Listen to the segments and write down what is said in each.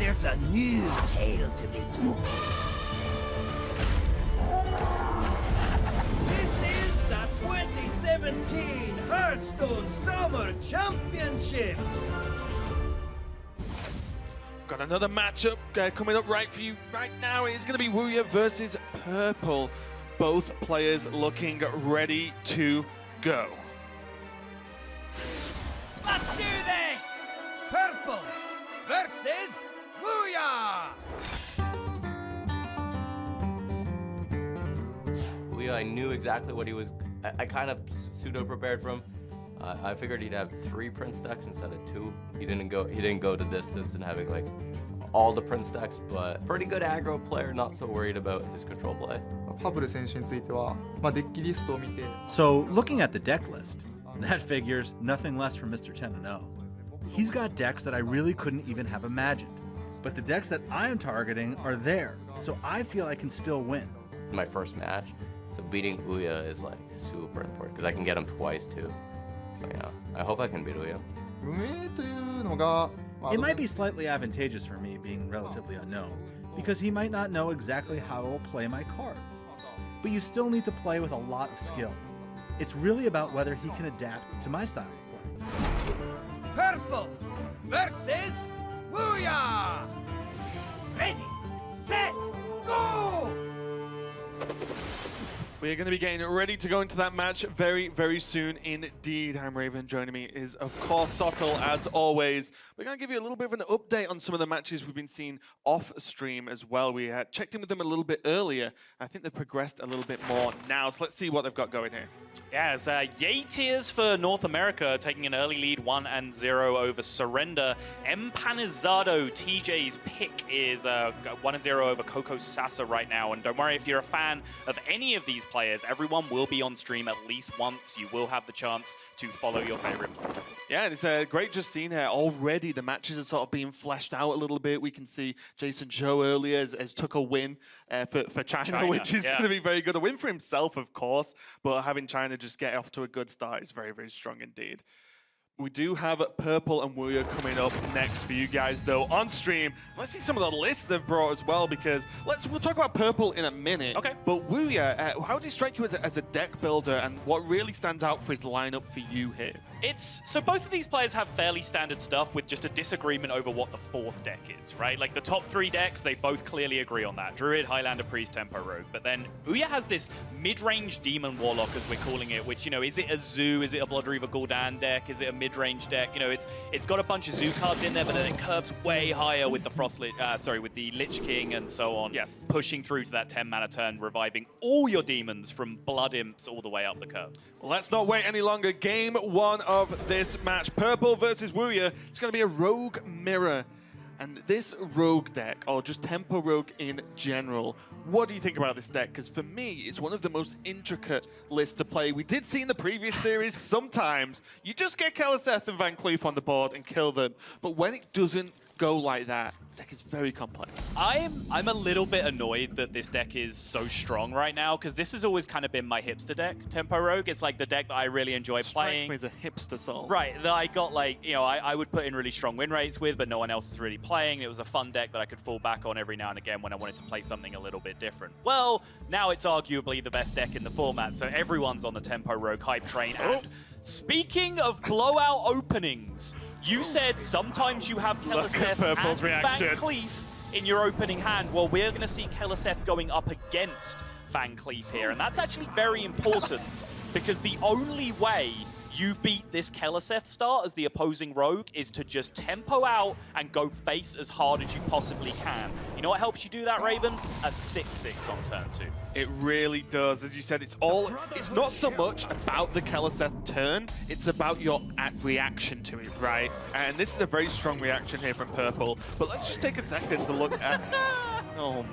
There's a new tale to be told. This is the 2017 Hearthstone Summer Championship. Got another matchup coming up right for you right now. It's going to be Wuya versus Purple. Both players looking ready to go. Let's do this! Purple versus Wuya! I knew exactly what he was. I kind of pseudo-prepared for him. I figured he'd have 3 Prince decks instead of 2. He didn't go the distance and having like all the Prince decks, but pretty good aggro player, not so worried about his control play. パブル選手については、デッキリストを見て So, looking at the deck list, that figures nothing less from Mr. 10-0. He's got decks that I really couldn't even have imagined. But the decks that I am targeting are there, so I feel I can still win. My first match, so beating Ouya is like super important because I can get him twice too. So yeah, I hope I can beat Ouya. 運営というのが、It might be slightly advantageous for me being relatively unknown, because he might not know exactly how I will play my cards. But you still need to play with a lot of skill. It's really about whether he can adapt to my style of play. Purple versus Wuya! Ready, set, go! We're going to be getting ready to go into that match very, very soon indeed. I'm Raven. Joining me is, of course, Sottle, as always. We're going to give you a little bit of an update on some of the matches we've been seeing off stream as well. We had checked in with them a little bit earlier. I think they've progressed a little bit more now. So let's see what they've got going here. Yeah, it's yay tears for North America, taking an early lead 1-0 over Surrender. Empanizado, TJ's pick, is 1-0 over Coco Sasa right now. And don't worry, if you're a fan of any of these players, everyone will be on stream at least once. You will have the chance to follow your favorite player. Yeah, and it's great just seeing here already. The matches are sort of being fleshed out a little bit. We can see Jason Zhou earlier has took a win for China, which is going to be very good. A win for himself, of course, but having China just get off to a good start is very, very strong indeed. We do have Purple and Wuya coming up next for you guys, though, on stream. Let's see some of the lists they've brought as well, because we'll talk about Purple in a minute. Okay. But Wuya, how does he strike you as a deck builder, and what really stands out for his lineup for you here? So both of these players have fairly standard stuff with just a disagreement over what the 4th deck is, right? Like the top 3 decks, they both clearly agree on that. Druid, Highlander, Priest, Tempo, Rogue. But then Ouya has this mid-range Demon Warlock, as we're calling it, which, you know, is it a Zoo? Is it a Blood Reaver Gul'dan deck? Is it a mid-range deck? You know, it's got a bunch of Zoo cards in there, but then it curves way higher with the with the Lich King and so on. Yes. Pushing through to that 10-mana turn, reviving all your demons from Blood Imps all the way up the curve. Well, let's not wait any longer. Game 1 of this match, Purple versus Wuya. It's going to be a Rogue Mirror. And this Rogue deck, or just Tempo Rogue in general, what do you think about this deck? Because for me, it's one of the most intricate lists to play. We did see in the previous series, sometimes you just get Keleseth and Van Cleef on the board and kill them. But when it doesn't go like that, the deck is very complex. I'm a little bit annoyed that this deck is so strong right now, because this has always kind of been my hipster deck, Tempo Rogue. It's like the deck that I really enjoy playing. As a hipster soul. Right, that I got like, you know, I would put in really strong win rates with, but no one else is really playing. It was a fun deck that I could fall back on every now and again when I wanted to play something a little bit different. Well, now it's arguably the best deck in the format, so everyone's on the Tempo Rogue hype train. And speaking of blowout openings, you said sometimes you have Keleseth and Van Cleef in your opening hand. Well, we're going to see Keleseth going up against Van Cleef here, and that's actually very important because the only way you beat this Keleseth start as the opposing rogue is to just tempo out and go face as hard as you possibly can. You know what helps you do that, Raven? A 6-6 on turn 2. It really does. As you said, it's not so much about the Keleseth turn, it's about your reaction to it, right? And this is a very strong reaction here from Purple. But let's just take a second to look at... Oh.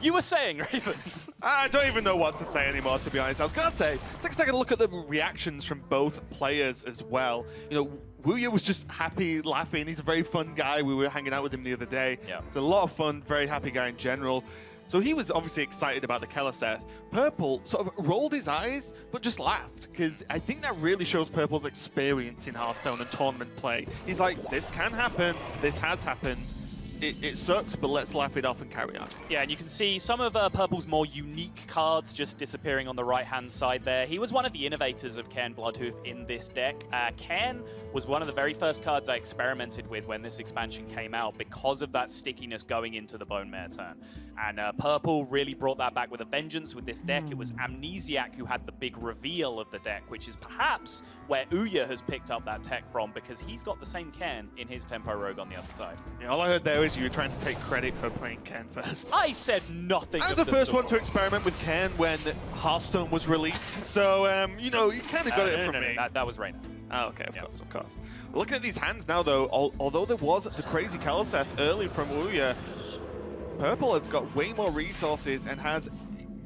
You were saying, Raven. I don't even know what to say anymore, to be honest. I was going to say, take a second to look at the reactions from both players as well. You know, Wuya was just happy, laughing. He's a very fun guy. We were hanging out with him the other day. Yeah. It's a lot of fun, very happy guy in general. So he was obviously excited about the Keleseth. Purple sort of rolled his eyes, but just laughed, because I think that really shows Purple's experience in Hearthstone and tournament play. He's like, this can happen, this has happened. It sucks, but let's laugh it off and carry on. Yeah, and you can see some of Purple's more unique cards just disappearing on the right-hand side there. He was one of the innovators of Cairn Bloodhoof in this deck. Cairn was one of the very first cards I experimented with when this expansion came out because of that stickiness going into the Bone Mare turn. And Purple really brought that back with a vengeance with this deck. It was Amnesiac who had the big reveal of the deck, which is perhaps where Ouya has picked up that tech from, because he's got the same Cairn in his Tempo Rogue on the other side. Yeah, all I heard there is you were trying to take credit for playing Cairn first. I said nothing. I was the first one to experiment with Cairn when Hearthstone was released, so, you know, you kind of got it from me. That was Reina. Oh, okay, of course, of course. Looking at these hands now, though, although there was the crazy Keleseth early from Ouya, Purple has got way more resources and has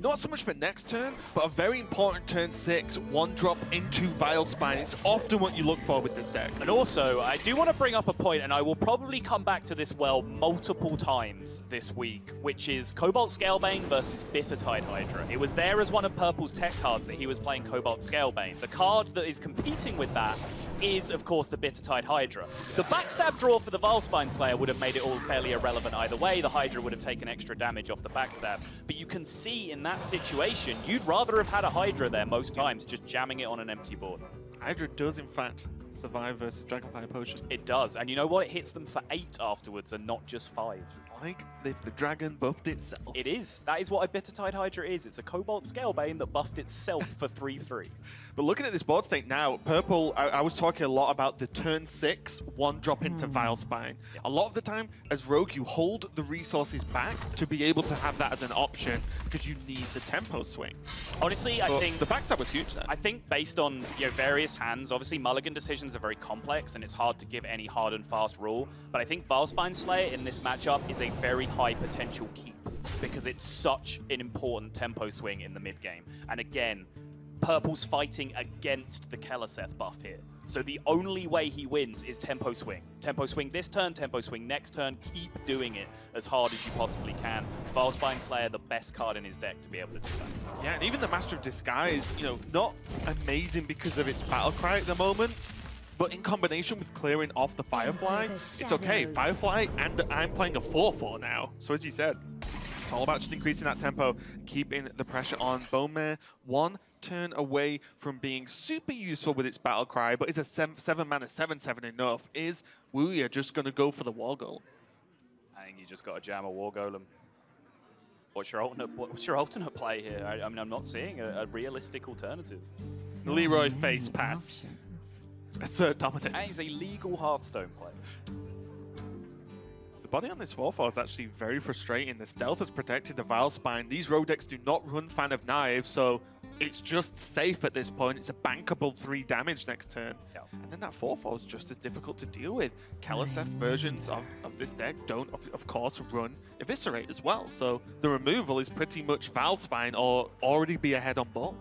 not so much for next turn, but a very important turn 6, 1-drop into Vile Spine. It's often what you look for with this deck. And also, I do want to bring up a point, and I will probably come back to this well multiple times this week, which is Cobalt Scalebane versus Bittertide Hydra. It was there as one of Purple's tech cards that he was playing Cobalt Scalebane. The card that is competing with that is, of course, the Bittertide Hydra. The backstab draw for the Vile Spine Slayer would have made it all fairly irrelevant either way. The Hydra would have taken extra damage off the backstab. But you can see in that situation, you'd rather have had a Hydra there most times, just jamming it on an empty board. Hydra does, in fact, survive versus Dragonfire Potion. It does, and you know what? It hits them for 8 afterwards and not just 5. Like if the dragon buffed itself. It is. That is what a Bittertide Hydra is. It's a Cobalt Scalebane that buffed itself for 3/3. But looking at this board state now, Purple, I was talking a lot about the turn 6, 1-drop into Vile Spine. Yeah. A lot of the time, as Rogue, you hold the resources back to be able to have that as an option, because you need the tempo swing. Honestly, I think the backstab was huge there. I think based on various hands, obviously Mulligan decisions are very complex and it's hard to give any hard and fast rule, but I think Vile Spine Slayer in this matchup is a very high potential keep because it's such an important tempo swing in the mid game. And again, Purple's fighting against the Keleseth buff here. So the only way he wins is tempo swing. Tempo swing this turn, tempo swing next turn, keep doing it as hard as you possibly can. Vile Spine Slayer, the best card in his deck to be able to do that. Yeah, and even the Master of Disguise, you know, not amazing because of its battle cry at the moment, but in combination with clearing off the Firefly, it's okay. Firefly, and I'm playing a 4/4 now. So as you said, it's all about just increasing that tempo, keeping the pressure on. Bone Mare, 1 turn away from being super useful with its battle cry, but is a 7-mana 7/7 enough? Is Ouya just going to go for the War Golem? I think you just got to jam a War Golem. What's your alternate play here? I mean, I'm not seeing a realistic alternative. Leroy face pass. Assert And dominance. he's a legal Hearthstone player. The body on this 4/4 is actually very frustrating. The stealth has protected the Vile Spine. These rogue decks do not run Fan of Knives, so it's just safe at this point. It's a bankable 3 damage next turn. Yeah. And then that 4/4 is just as difficult to deal with. Keleseth versions of this deck don't, of course, run Eviscerate as well. So the removal is pretty much Vile Spine or already be ahead on board.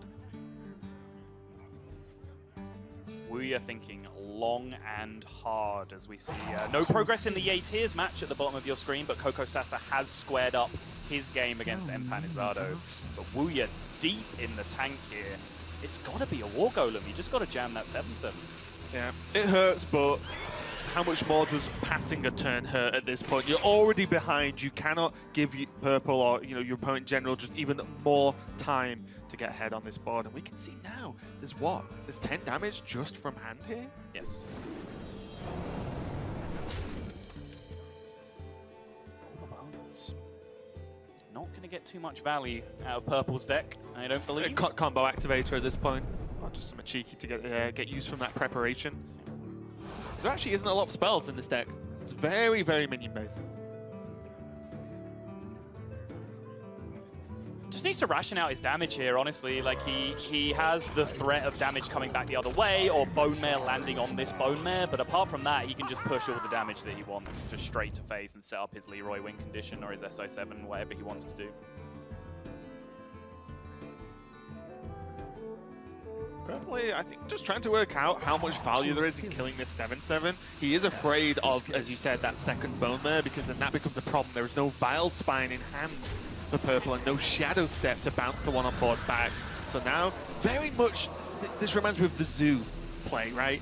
We are thinking long and hard as we see no progress in the A tiers match at the bottom of your screen, but Coco Sasa has squared up his game against Empanizado. But Ouya deep in the tank here. It's got to be a War Golem. You just got to jam that 7/7. Yeah, it hurts, but how much more does passing a turn hurt at this point? You're already behind. You cannot give Purple or your opponent in general just even more time to get ahead on this board. And we can see now, there's 10 damage just from hand here? Yes. Not going to get too much value out of Purple's deck, I don't believe. Combo activator at this point. Oh, just something cheeky to get use from that preparation. There actually isn't a lot of spells in this deck. It's very, very minion based. Just needs to ration out his damage here, honestly. Like, he has the threat of damage coming back the other way, or Bone Mare landing on this Bone Mare, but apart from that, he can just push all the damage that he wants just straight to face and set up his Leroy win condition or his SO7, whatever he wants to do. Probably, I think, just trying to work out how much value there is in killing this 7/7. He is afraid of, as you said, that second Bone Mare, because then that becomes a problem. There is no Vile Spine in hand for Purple and no Shadow Step to bounce the one on board back. So now, very much, this reminds me of the Zoo play, right?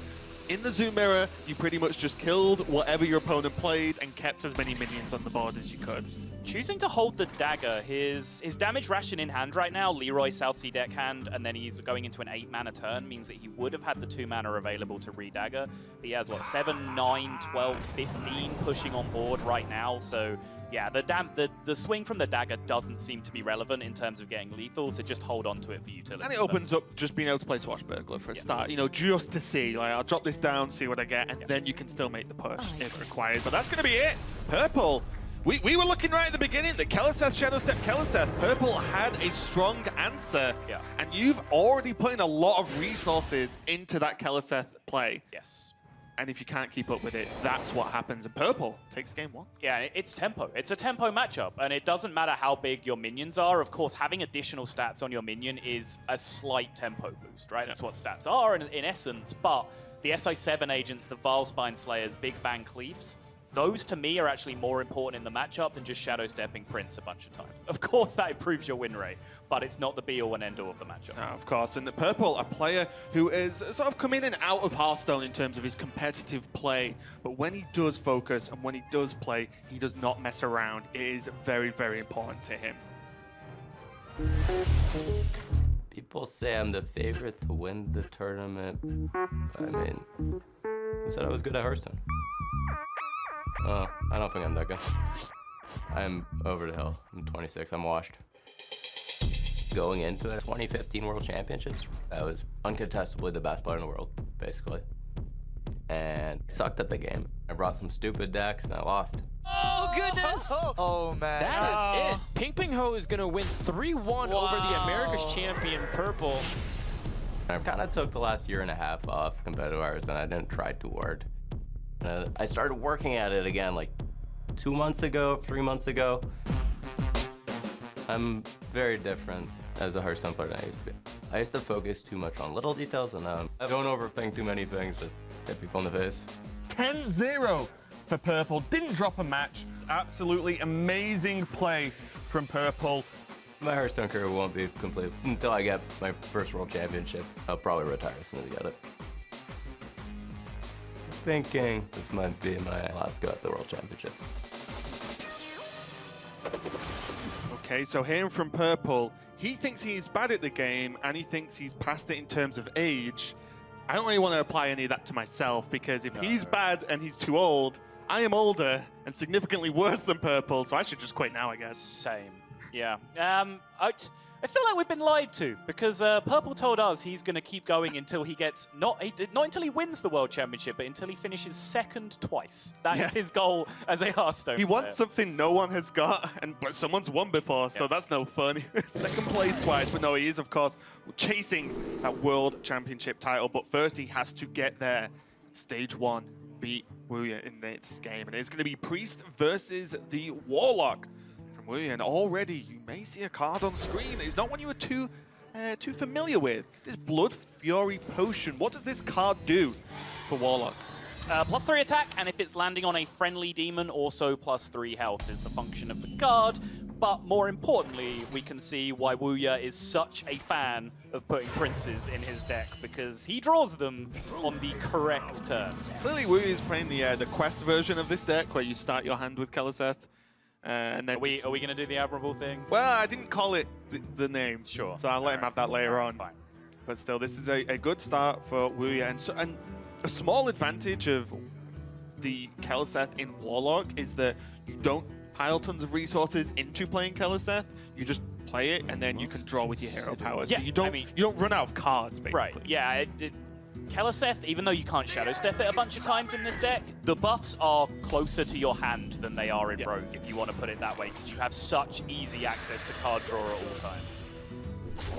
In the Zoo mirror, you pretty much just killed whatever your opponent played and kept as many minions on the board as you could. Choosing to hold the dagger, his damage ration in hand right now, Leroy South Sea deck hand, and then he's going into an 8-mana turn, means that he would have had the 2 mana available to re-dagger. He has, what, 7, 9, 12, 15 pushing on board right now, so yeah, the swing from the dagger doesn't seem to be relevant in terms of getting lethal, so just hold on to it for utility. And it opens up just being able to play Swashbuckler for a start, you know, just to see, like, I'll drop this down, see what I get, and then you can still make the push if required. But that's going to be it. Purple. We were looking right at the beginning that Keleseth, Shadow Step, Keleseth, Purple had a strong answer. Yeah. And you've already put in a lot of resources into that Keleseth play. Yes. And if you can't keep up with it, that's what happens. And Purple takes game 1. Yeah, it's tempo. It's a tempo matchup, and it doesn't matter how big your minions are. Of course, having additional stats on your minion is a slight tempo boost, right? That's what stats are in essence, but the SI7 agents, the Vile Spine Slayers, Big Bang Cleaves, those, to me, are actually more important in the matchup than just Shadow Stepping Prince a bunch of times. Of course, that improves your win rate, but it's not the be-all and end-all of the matchup. No, of course. And Purple, a player who is sort of come in and out of Hearthstone in terms of his competitive play, but when he does focus and when he does play, he does not mess around. It is very, very important to him. People say I'm the favorite to win the tournament. I mean, who said I was good at Hearthstone? Oh, I don't think I'm that good. I'm over the hill. I'm 26. I'm washed. Going into it, 2015 World Championships, I was uncontestably the best player in the world, basically. And sucked at the game. I brought some stupid decks and I lost. Oh, goodness! Oh, man. That is it. Ping Ping Ho is going to win 3-1 over the America's champion, Purple. I kind of took the last year and a half off competitive hours and I didn't try too hard. I started working at it again like 2 months ago, 3 months ago. I'm very different as a Hearthstone player than I used to be. I used to focus too much on little details and I don't overthink too many things, just hit people in the face. 10-0 for Purple, didn't drop a match. Absolutely amazing play from Purple. My Hearthstone career won't be complete until I get my first World Championship. I'll probably retire as soon as I get it. Thinking this might be my last go at the World Championship. Okay, so hearing from Purple, he thinks he's bad at the game and he thinks he's past it in terms of age. I don't really want to apply any of that to myself because if he's bad and he's too old, I am older and significantly worse than Purple, so I should just quit now, I guess. Same. Yeah. I feel like we've been lied to because Purple told us he's going to keep going until he gets not until he wins the World Championship, but until he finishes second twice. That is his goal as a Hearthstone He player. wants something no one has got, but someone's won before, so that's no fun. Second place twice, but no, he is, of course, chasing that World Championship title. But first, he has to get there. Stage 1, beat Wuya in this game. And it's going to be Priest versus the Warlock. And already you may see a card on screen. It's not one you were too familiar with. This Blood Fury Potion. What does this card do for Warlock? +3 attack, and if it's landing on a friendly demon, also +3 health is the function of the card. But more importantly, we can see why Wuya is such a fan of putting princes in his deck, because he draws them on the correct turn. Clearly, Wuya is playing the quest version of this deck, where you start your hand with Keleseth. And then Are we going to do the admirable thing? Well, I didn't call it the name. Sure. So I'll let him have that later on. Fine. But still, this is a good start for Wuya. And a small advantage of the Keleseth in Warlock is that you don't pile tons of resources into playing Keleseth. You just play it, and then you can draw with your hero powers. Yeah, you don't run out of cards, basically. Right, yeah. Keleseth, even though you can't Shadow Step it a bunch of times in this deck, the buffs are closer to your hand than they are in Rogue, if you want to put it that way, because you have such easy access to card draw at all times.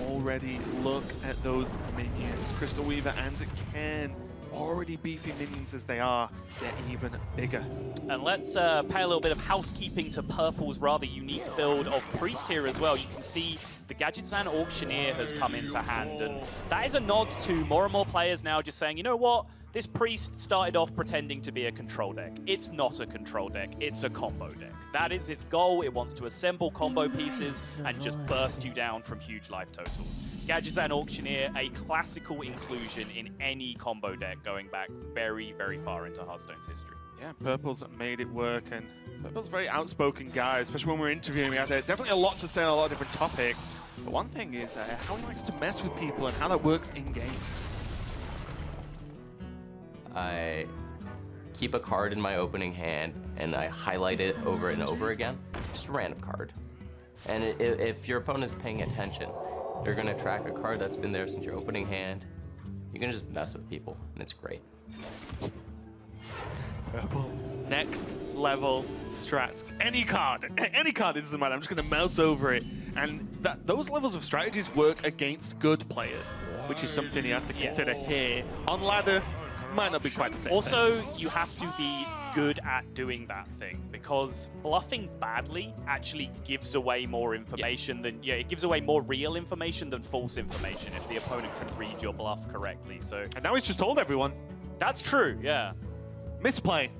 Already look at those minions. Crystal Weaver and Ken, already beefy minions as they are, get even bigger. And let's pay a little bit of housekeeping to Purple's rather unique build of Priest here as well. You can see the Gadgetzan Auctioneer has come into hand, and that is a nod to more and more players now just saying, you know what, This Priest started off pretending to be a control deck. It's not a control deck, it's a combo deck. That is its goal. It wants to assemble combo pieces and just burst you down from huge life totals. Gadgetzan Auctioneer, a classical inclusion in any combo deck going back very, very far into Hearthstone's history. Yeah, Purple's made it work, and Purple's a very outspoken guy, especially when we're interviewing him. He had definitely a lot to say on a lot of different topics. But one thing is how he likes to mess with people and how that works in-game. I keep a card in my opening hand and I highlight it over and over again. Just a random card. And if your opponent's paying attention, they're gonna track a card that's been there since your opening hand. You can just mess with people, and it's great. Purple. Next level strats. Any card, it doesn't matter. I'm just going to mouse over it. And those levels of strategies work against good players, which is something he has to consider here. On ladder, might not be quite the same. Also, you have to be good at doing that thing, because bluffing badly actually gives away more information than, it gives away more real information than false information if the opponent can read your bluff correctly. So, and now he's just told everyone. That's true, yeah. Misplay.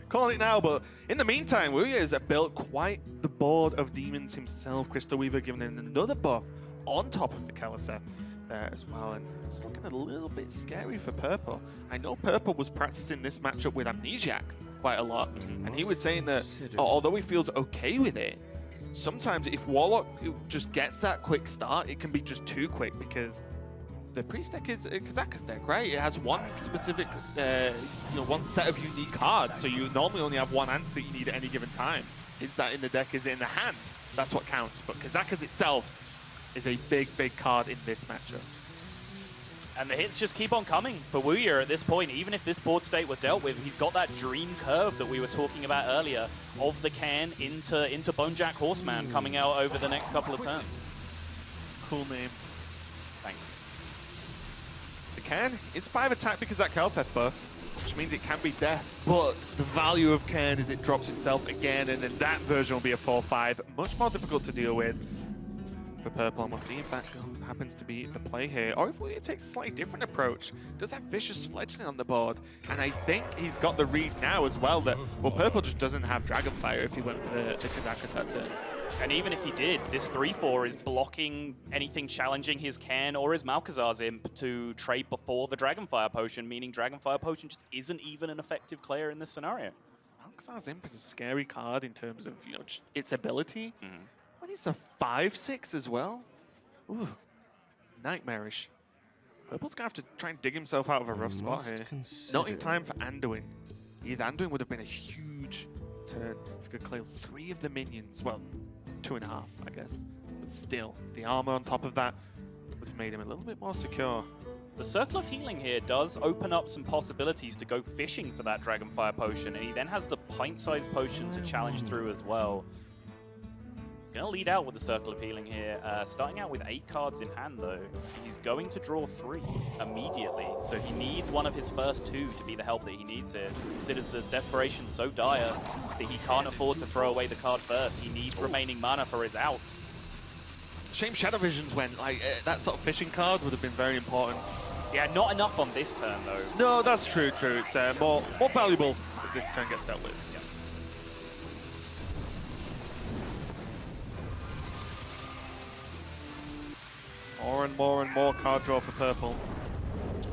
Calling it now, but in the meantime, Wuya has built quite the board of demons himself. Crystal Weaver giving him another buff on top of the Keleseth there as well, and it's looking a little bit scary for Purple. I know Purple was practicing this matchup with Amnesiac quite a lot, and he was saying that although he feels okay with it, sometimes if Warlock just gets that quick start, it can be just too quick, because the Priest deck is a Kazaka's deck, right? It has one specific, one set of unique cards, so you normally only have one answer that you need at any given time. Is that in the deck? Is it in the hand? That's what counts. But Kazaka's itself is a big, big card in this matchup. And the hits just keep on coming for Wuya at this point. Even if this board state were dealt with, he's got that dream curve that we were talking about earlier of the can into Bonejack Horseman coming out over the next couple of turns. Cool name. Thanks. The can, it's 5 attack because that Keleseth buff, which means it can be death. But the value of Cairn is it drops itself again, and then that version will be a 4-5. Much more difficult to deal with for Purple, and we'll see if that happens to be the play here, or if Wuya takes a slightly different approach. Does have Vicious Fledgling on the board, and I think he's got the read now as well that, well, Purple just doesn't have Dragonfire if he went for the Kazaka that turn. And even if he did, this 3-4 is blocking anything challenging his Cairn or his Malkazar's Imp to trade before the Dragonfire Potion, meaning Dragonfire Potion just isn't even an effective player in this scenario. Malkazar's Imp is a scary card in terms of its ability. But it's a 5-6 as well. Ooh, nightmarish. Purple's gonna have to try and dig himself out of a rough spot here. Not in time for Anduin. Either Anduin would have been a huge turn if he could clear 3 of the minions. Well, 2.5, I guess. But still, the armor on top of that would have made him a little bit more secure. The Circle of Healing here does open up some possibilities to go fishing for that Dragonfire Potion, and he then has the pint-sized potion to challenge through as well. Gonna lead out with the Circle of Healing here, starting out with 8 cards in hand though. He's going to draw 3 immediately, so he needs one of his first 2 to be the help that he needs here. Just considers the desperation so dire that he can't afford to throw away the card first. He needs remaining mana for his outs. Shame Shadow Visions went, that sort of fishing card would have been very important. Yeah, not enough on this turn though. No, that's true. It's more valuable if this turn gets dealt with. More and more card draw for Purple.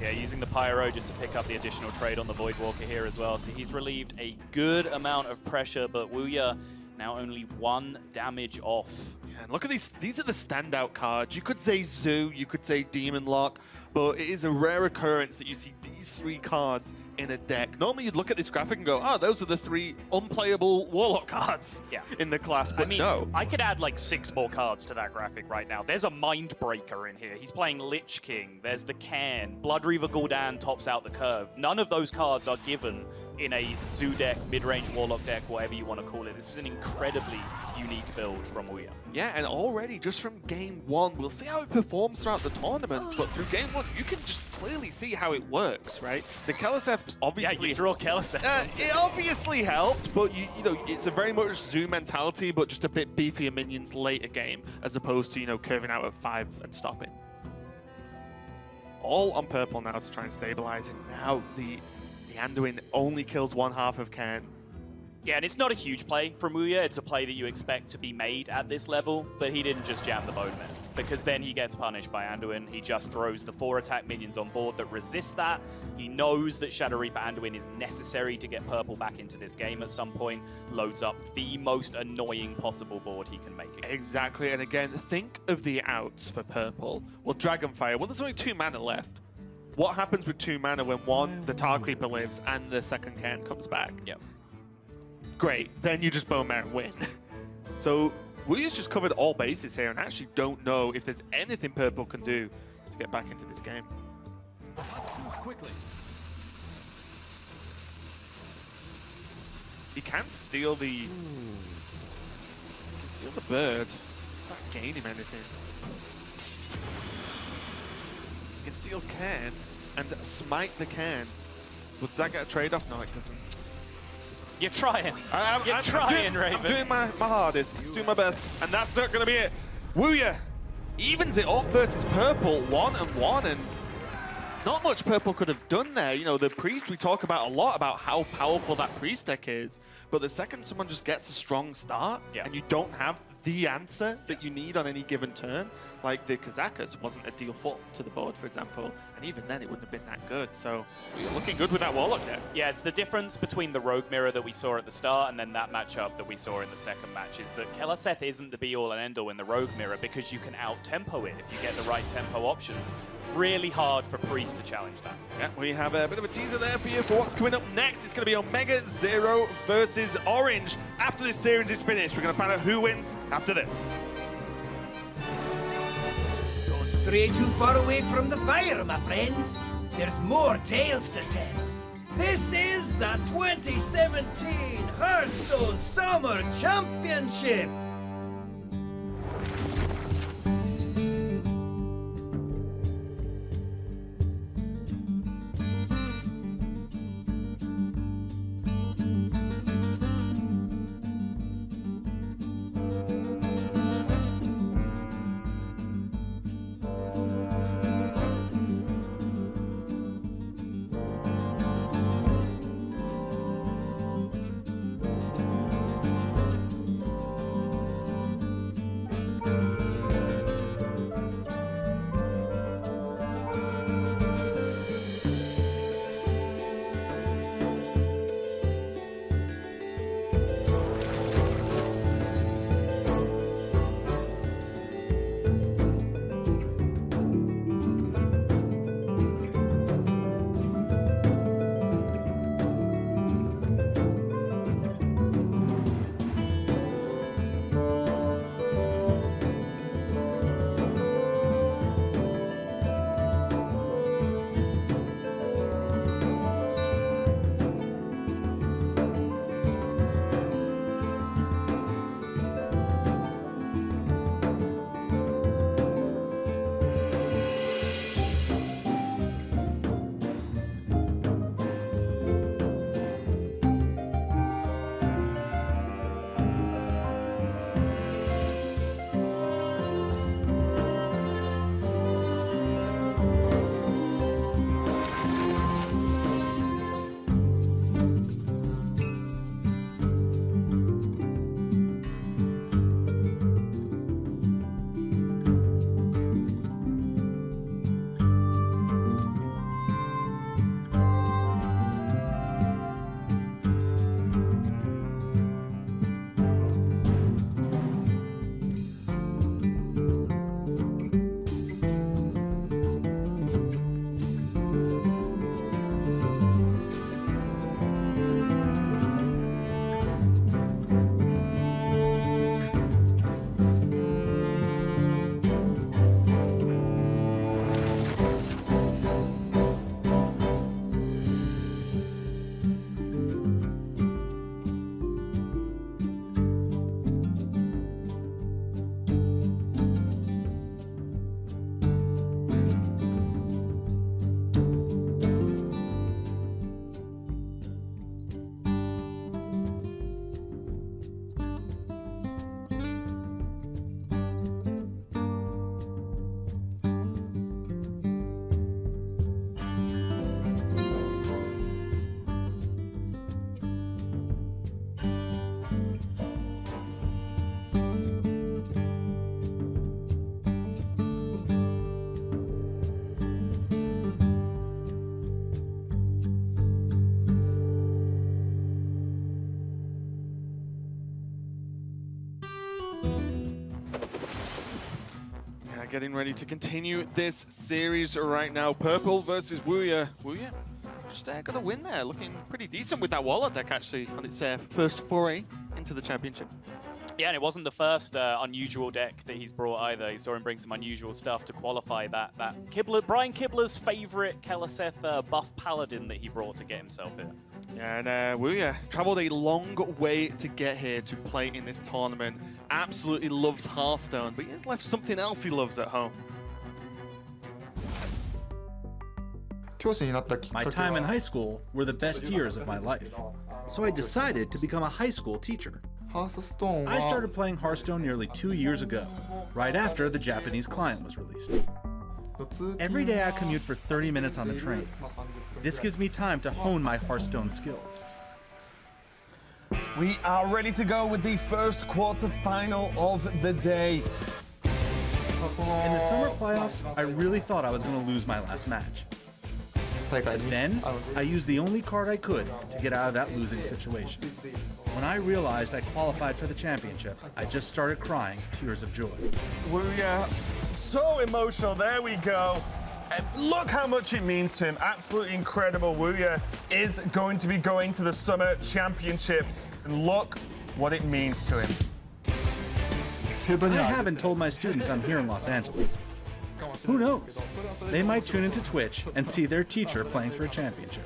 Yeah, using the Pyro just to pick up the additional trade on the Voidwalker here as well. So he's relieved a good amount of pressure, but Wuya now only 1 damage off. Yeah, and look at these. These are the standout cards. You could say Zoo, you could say Demon Lock, but it is a rare occurrence that you see these 3 cards in a deck. Normally you'd look at this graphic and go, oh, those are the 3 unplayable Warlock cards in the class, but no. I could add like 6 more cards to that graphic right now. There's a Mindbreaker in here. He's playing Lich King. There's the Cairn. Blood Reaver Gul'dan tops out the curve. None of those cards are given in a Zoo deck, mid-range Warlock deck, whatever you want to call it. This is an incredibly unique build from Wuya. Yeah, and already just from game 1, we'll see how it performs throughout the tournament, but through game 1, you can just clearly see how it works, right? The Keleseth obviously... Yeah, you draw Keleseth. It obviously helped, but you know, it's a very much Zoo mentality, but just a bit beefier minions later game, as opposed to, curving out at 5 and stopping. all on purple now to try and stabilize it. Now the Anduin only kills one half of Ken. Yeah, and it's not a huge play from Wuya. It's a play that you expect to be made at this level, but he didn't just jam the bone there, because then he gets punished by Anduin. He just throws the 4 attack minions on board that resist that. He knows that Shadow Reaper Anduin is necessary to get purple back into this game at some point, loads up the most annoying possible board he can make it. Exactly, and again, think of the outs for purple. Well, Dragonfire, well, there's only 2 mana left. What happens with 2 mana when one, the Tar Creeper lives, and the second Cairn comes back? Yep. Great, then you just bone merit win. So Wuya's just covered all bases here and actually don't know if there's anything purple can do to get back into this game. Quickly. He can steal the bird. Not gain him anything. He can steal Cairn and smite the Cairn. Would that get a trade-off? No, it doesn't. You're trying. You're trying, Raven. I'm doing my hardest, doing my best, and that's not going to be it. Wuya evens it up versus purple, 1-1, and not much purple could have done there. You know, the priest, we talk about a lot about how powerful that priest deck is, but the second someone just gets a strong start, and you don't have the answer that you need on any given turn, like the Kazakas wasn't a deal fault to the board, for example, and even then it wouldn't have been that good. So you're looking good with that Warlock there. Yeah, it's the difference between the Rogue Mirror that we saw at the start and then that matchup that we saw in the second match is that Kellaseth isn't the be-all and end-all in the Rogue Mirror because you can out-tempo it if you get the right tempo options. Really hard for Priest to challenge that. Yeah, we have a bit of a teaser there for you for what's coming up next. It's going to be Omega Zero versus Orange. After this series is finished, we're going to find out who wins after this. Don't stray too far away from the fire, my friends. There's more tales to tell. This is the 2017 Hearthstone Summer Championship. getting ready to continue this series right now. Purple versus Wuya. Wuya just got a win there, looking pretty decent with that Warlock deck actually on its first foray into the championship. Yeah, and it wasn't the first unusual deck that he's brought either. You saw him bring some unusual stuff to qualify that Brian Kibler's favorite Keleseth buff paladin that he brought to get himself here. Yeah, and Wuya traveled a long way to get here to play in this tournament. Absolutely loves Hearthstone, but he has left something else he loves at home. My time in high school were the best years of my life, so I decided to become a high school teacher. I started playing Hearthstone nearly 2 years ago, right after the Japanese client was released. Every day I commute for 30 minutes on the train. This gives me time to hone my Hearthstone skills. We are ready to go with the first quarterfinal of the day. In the summer playoffs, I really thought I was going to lose my last match. But then, I used the only card I could to get out of that losing situation. When I realized I qualified for the championship, I just started crying tears of joy. Wuya, so emotional, there we go. And look how much it means to him, absolutely incredible. Wuya is going to be going to the Summer Championships, and look what it means to him. I haven't told my students I'm here in Los Angeles. Who knows? They might tune into Twitch and see their teacher playing for a championship.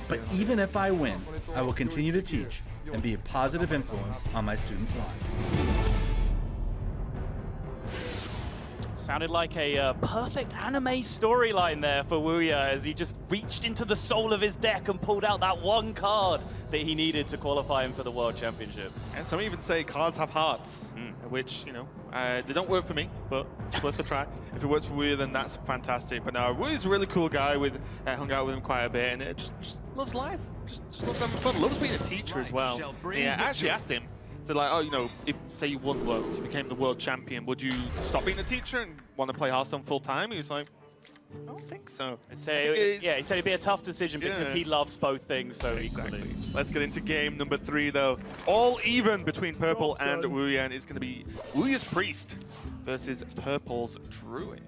But even if I win, I will continue to teach and be a positive influence on my students' lives. Sounded like a perfect anime storyline there for Wuya as he just reached into the soul of his deck and pulled out that one card that he needed to qualify him for the World Championship. And some even say cards have hearts, which, you know, they don't work for me, but it's worth a try. If it works for Wuya, then that's fantastic. But now, Wuya's a really cool guy. Hung out with him quite a bit, and just loves life. Just loves having fun. Loves being a teacher as well. Yeah, I actually asked him. So like, oh, you know, if say you won Worlds, you became the world champion, would you stop being a teacher and want to play Hearthstone full time? He was like, I don't think so. So, yeah, he said it'd be a tough decision because he loves both things so equally. Let's get into game number 3 though. All even between Purple and Wuya, and it's going to be Wuya's Priest versus Purple's Druid.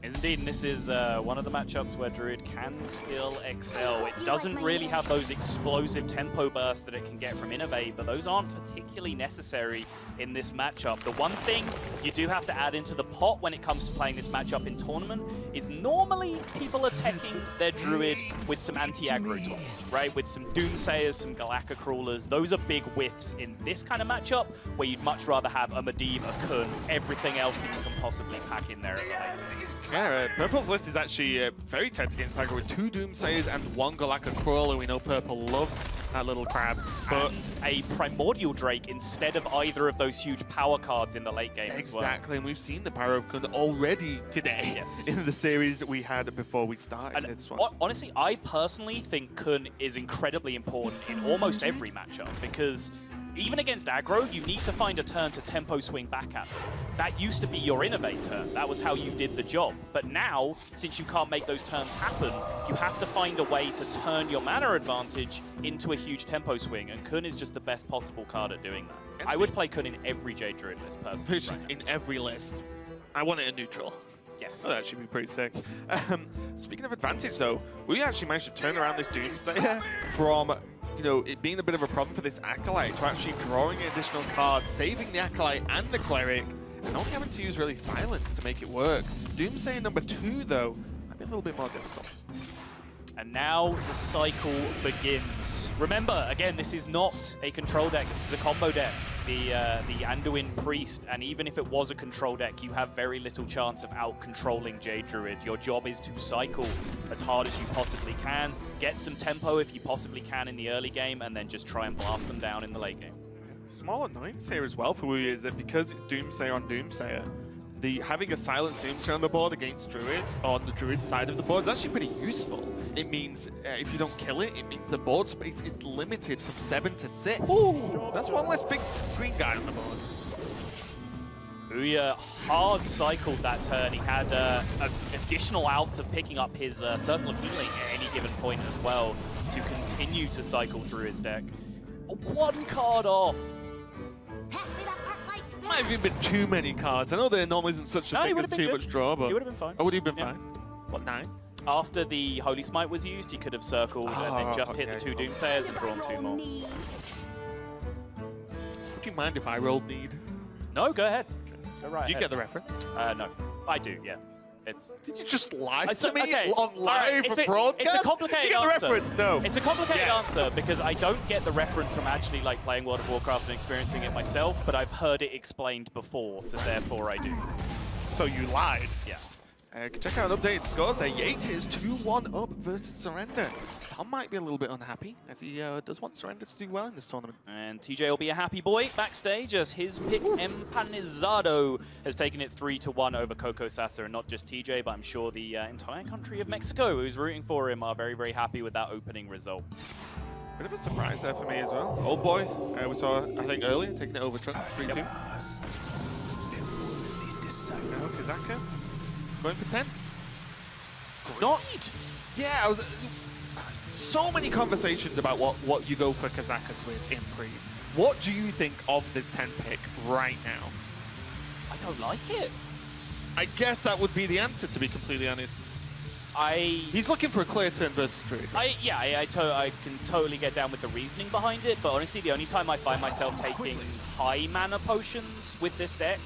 Is indeed, and this is one of the matchups where Druid can still excel. It doesn't really have those explosive tempo bursts that it can get from Innovate, but those aren't particularly necessary in this matchup. The one thing you do have to add into the pot when it comes to playing this matchup in tournament is normally people are teching their Druid with some anti-aggro tools, right? With some Doomsayers, some Galacta Crawlers. Those are big whiffs in this kind of matchup where you'd much rather have a Medivh, a Kun, everything else that you can possibly pack in there at the late game. Yeah, Purple's list is actually very tense against aggro with 2 Doomsayers and 1 Galacta Crawler. We know Purple loves that little crab, but a Primordial Drake instead of either of those huge power cards in the late game as well. Exactly, and we've seen the power of Kun already today in the series that we had before we started. And honestly, I personally think Kun is incredibly important in almost every matchup because even against aggro, you need to find a turn to tempo swing back at them. That used to be your Innovate turn. That was how you did the job. But now, since you can't make those turns happen, you have to find a way to turn your mana advantage into a huge tempo swing, and Kun is just the best possible card at doing that. I would play Kun in every Jade Druid list, personally. In every list. I want it a neutral. Yes. That'd actually be pretty sick. Speaking of advantage, though, we actually managed to turn around this Doomsayer from, you know, it being a bit of a problem for this Acolyte to actually drawing an additional card, saving the Acolyte and the Cleric, and only having to use really Silence to make it work. Doomsayer number 2, though, might be a little bit more difficult. And now the cycle begins. Remember, again, this is not a control deck, this is a combo deck. The Anduin Priest, and even if it was a control deck, you have very little chance of out-controlling Jade Druid. Your job is to cycle as hard as you possibly can, get some tempo if you possibly can in the early game, and then just try and blast them down in the late game. Small annoyance here as well for Wuya is that because it's Doomsayer on Doomsayer, having a silenced Doomsayer on the board against Druid, on the Druid side of the board, is actually pretty useful. It means if you don't kill it, it means the board space is limited from 7 to 6. Ooh, that's one less big green guy on the board. Wuya hard cycled that turn. He had additional outs of picking up his Circle of Healing at any given point as well to continue to cycle through his deck. One card off. might have even been too many cards. I know there normally isn't such a No, he thing would as have been too good. much draw, but He would have been fine. Oh, would he have been Yeah. fine? What, 9? After the Holy Smite was used, he could have circled and then just hit the okay, 2 cool. Doomsayers and drawn 2 more. Would you mind if I rolled need? No, go ahead. Go right Did you ahead. get the reference? No, I do, yeah. It's Did you just lie I to said- me okay, on all right, live it's a- broadcast? it's a complicated Did you get the answer. reference? No. It's a complicated Yes. answer because I don't get the reference from actually like playing World of Warcraft and experiencing it myself, but I've heard it explained before, so therefore I do. So you lied. Yeah. Check out updated scores there. Yate is 2-1 up versus Surrender. Tom might be a little bit unhappy as he does want Surrender to do well in this tournament. And TJ will be a happy boy backstage as his pick Empanizado has taken it 3-1 over Coco Sasa, and not just TJ, but I'm sure the entire country of Mexico who's rooting for him are very, very happy with that opening result. Bit of a surprise there for me as well. Old boy, we saw, I think, earlier, taking it over Trunks, 3-2. Yep. Now Kazakas going for 10. Not. Yeah, so many conversations about what you go for Kazakas with in Freeze. What do you think of this 10 pick right now? I don't like it. I guess that would be the answer, to be completely honest. He's looking for a clear turn versus Druid. I can totally get down with the reasoning behind it, but honestly, the only time I find myself taking high mana potions with this deck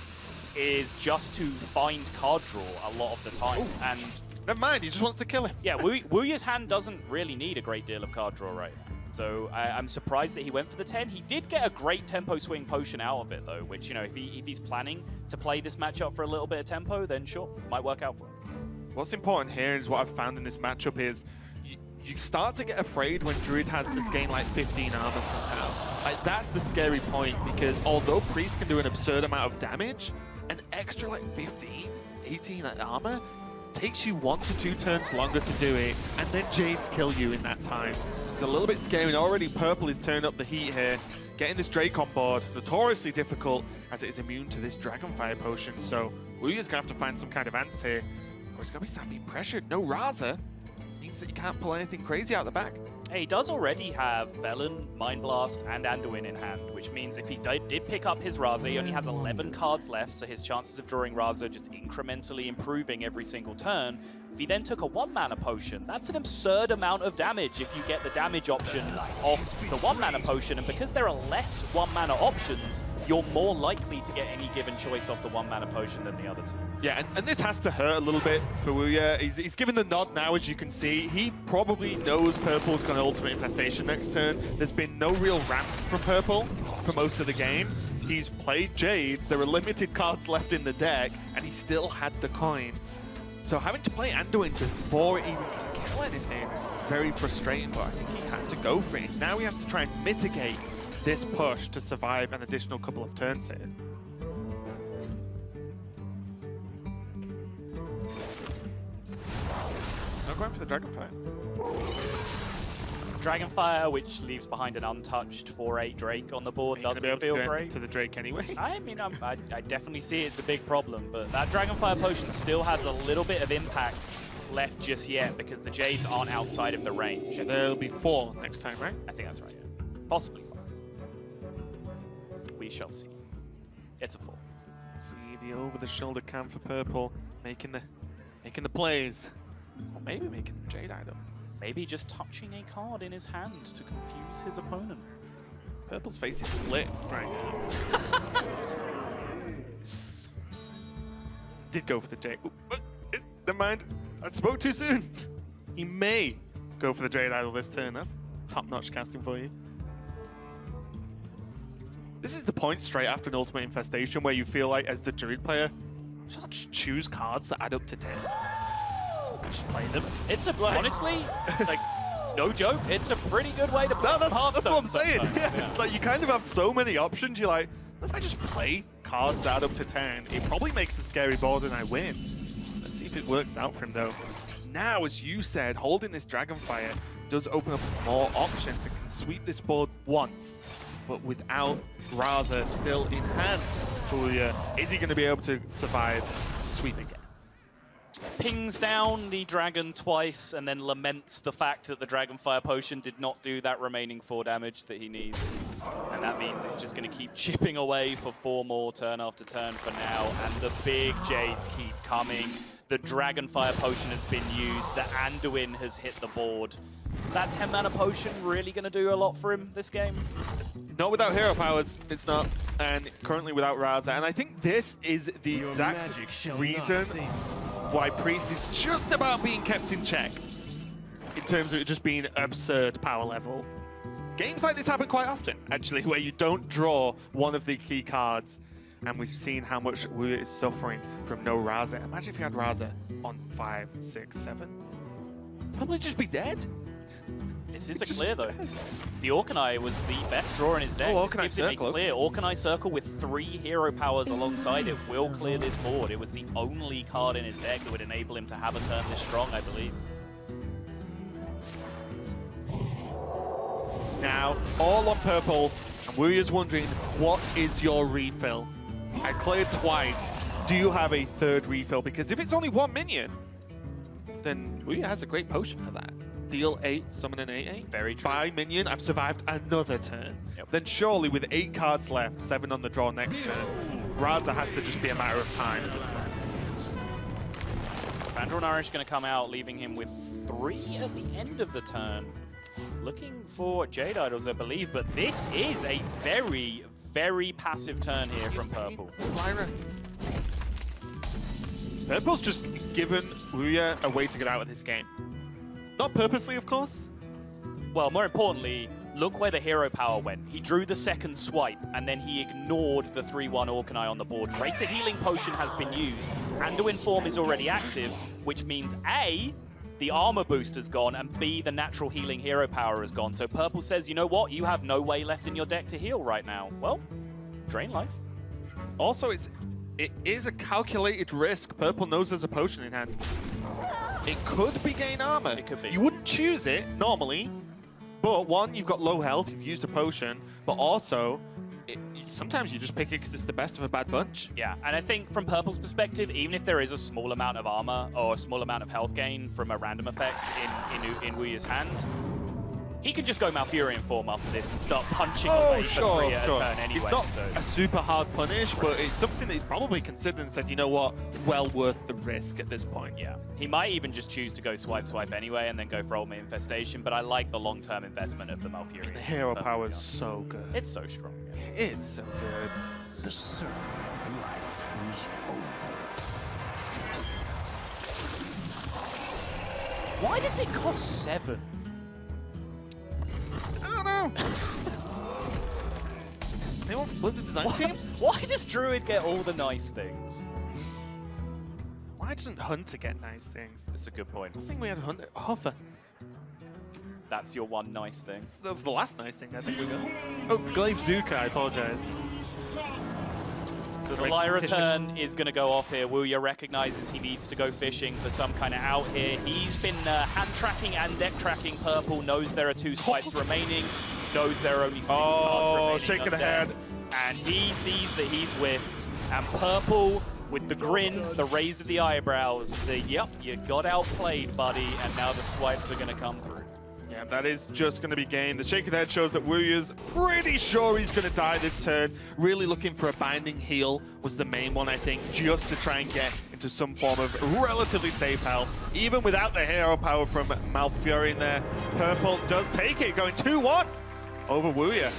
is just to find card draw a lot of the time. Ooh. And never mind, he just wants to kill him. yeah, Wuya's hand doesn't really need a great deal of card draw right now. So I'm surprised that he went for the 10. He did get a great tempo swing potion out of it, though, which, you know, if he's planning to play this matchup for a little bit of tempo, then sure, might work out for him. What's important here is what I've found in this matchup is you start to get afraid when Druid has this gain like 15 armor somehow. Like, that's the scary point, because although Priest can do an absurd amount of damage, an extra like 15, 18 armor takes you 1 to 2 turns longer to do it, and then Jades kill you in that time. It's a little bit scary, and already Purple is turning up the heat here. Getting this Drake on board, notoriously difficult, as it is immune to this Dragonfire potion, so Wuya's gonna have to find some kind of answer here, or he's gonna be pressured. No Raza means that you can't pull anything crazy out the back. Hey, he does already have Felon, Mind Blast, and Anduin in hand, which means if he did pick up his Raza, he only has 11 cards left, so his chances of drawing Raza just incrementally improving every single turn. If he then took a 1-mana potion, that's an absurd amount of damage if you get the damage option off the 1-mana potion, and because there are less 1-mana options, you're more likely to get any given choice off the 1-mana potion than the other two. Yeah, and this has to hurt a little bit for Wuya. He's given the nod now, as you can see. He probably knows Purple's going to Ultimate Infestation next turn. There's been no real ramp from Purple for most of the game. He's played Jades, there are limited cards left in the deck, and he still had the coin. So having to play Anduin before it even can kill anything is very frustrating, but I think he had to go for it. Now we have to try and mitigate this push to survive an additional couple of turns here. Not going for the Dragonfire. Dragonfire, which leaves behind an untouched 4/8 Drake on the board, doesn't feel great. To the Drake anyway. I mean, I definitely see it's a big problem, but that Dragonfire potion still has a little bit of impact left just yet because the Jades aren't outside of the range. There'll be 4 next time, right? I think that's right, yeah. Possibly 5. We shall see. It's a 4. See the over-the-shoulder cam for Purple, making the plays. Or maybe making the Jade item. Maybe just touching a card in his hand to confuse his opponent. Purple's face is lit right now. Did go for the Jade. Never mind. I spoke too soon. He may go for the Jade Idol this turn. That's top-notch casting for you. This is the point straight after an Ultimate Infestation where you feel like, as the Druid player, should I just choose cards that add up to 10? Just play them. It's honestly, like, no joke, it's a pretty good way to play some Hearthstone. That's what I'm saying. Yeah. It's like you kind of have so many options. You're like, if I just play cards that add up to 10, it probably makes a scary board and I win. Let's see if it works out for him though. Now, as you said, holding this Dragonfire does open up more options and can sweep this board once, but without Raza still in hand. Is he going to be able to survive to sweep again? pings down the dragon twice and then laments the fact that the Dragonfire Potion did not do that remaining 4 damage that he needs. And that means he's just going to keep chipping away for 4 more turn after turn for now. And the big Jades keep coming. The Dragonfire Potion has been used. The Anduin has hit the board. Is that 10 mana potion really going to do a lot for him this game? Not without hero powers, it's not. And currently without Raza. And I think this is the exact reason why Priest is just about being kept in check. In terms of it just being absurd power level. Games like this happen quite often, actually, where you don't draw one of the key cards. And we've seen how much Wuya is suffering from no Raza. Imagine if you had Raza on 5, 6, 7. Probably just be dead. This is a clear, though. The Orkanai was the best draw in his deck. Oh, this Orkanai gives him a Circle. clear. Orkanai Circle with 3 hero powers alongside it will clear this board. It was the only card in his deck that would enable him to have a turn this strong, I believe. Now, all on purple, and Wuya's wondering, what is your refill? I cleared twice. Do you have a 3rd refill? Because if it's only 1 minion, then Wuya has a great potion for that. Deal 8, summon an 8/8. Very true. By minion, I've survived another turn. Yep. Then surely with 8 cards left, 7 on the draw next turn, Raza has to just be a matter of time at this point. Vandal Nourish going to come out, leaving him with 3 at the end of the turn. Looking for Jade Idols, I believe, but this is a very, very passive turn here from Purple. Lyra. Purple's just given Wuya a way to get out of this game. Not purposely, of course. Well, more importantly, look where the hero power went. He drew the 2nd swipe, and then he ignored the 3/1 Orkanai on the board. Greater Healing Potion has been used. Anduin form is already active, which means A, the armor boost has gone, and B, the natural healing hero power has gone. So Purple says, you know what? You have no way left in your deck to heal right now. Well, drain life. Also, it is a calculated risk. Purple knows there's a potion in hand. It could be gain armor. It could be. You wouldn't choose it normally, but one, you've got low health, you've used a potion, but also, sometimes you just pick it because it's the best of a bad bunch. Yeah, and I think from Purple's perspective, even if there is a small amount of armor or a small amount of health gain from a random effect in Wuya's hand, he could just go Malfurion form after this and start punching away for 3 at a turn anyway. It's not so. a super hard punish, but it's something that he's probably considered and said, you know what, well worth the risk at this point. Yeah, he might even just choose to go swipe anyway and then go for Ultimate Infestation, but I like the long-term investment of the Malfurion. The hero power is so good. It's so strong. Yeah. It's so good. The circle of life is over. Why does it cost 7? I don't know. Anyone from Blizzard design team? Why does Druid get all the nice things? Why doesn't Hunter get nice things? That's a good point. I think we had Hunter. Hofer. That's your one nice thing. That was the last nice thing I think we got. Oh, Glaive Zuka, I apologize. So the Lyra turn is going to go off here. Wuya recognizes he needs to go fishing for some kind of out here. He's been hand tracking and deck tracking Purple, knows there are 2 swipes remaining, knows there are only 6 cards remaining. Shaking the on head. deck. And he sees that he's whiffed. And Purple, with the grin, the raise of the eyebrows, the yep, you got outplayed, buddy, and now the swipes are going to come through. Yeah, that is just going to be game. The shake of the head shows that Wuya's pretty sure he's going to die this turn. Really looking for a binding heal was the main one, I think, just to try and get into some form of relatively safe health. Even without the hero power from Malfurion there, Purple does take it, going 2-1 over Wuya.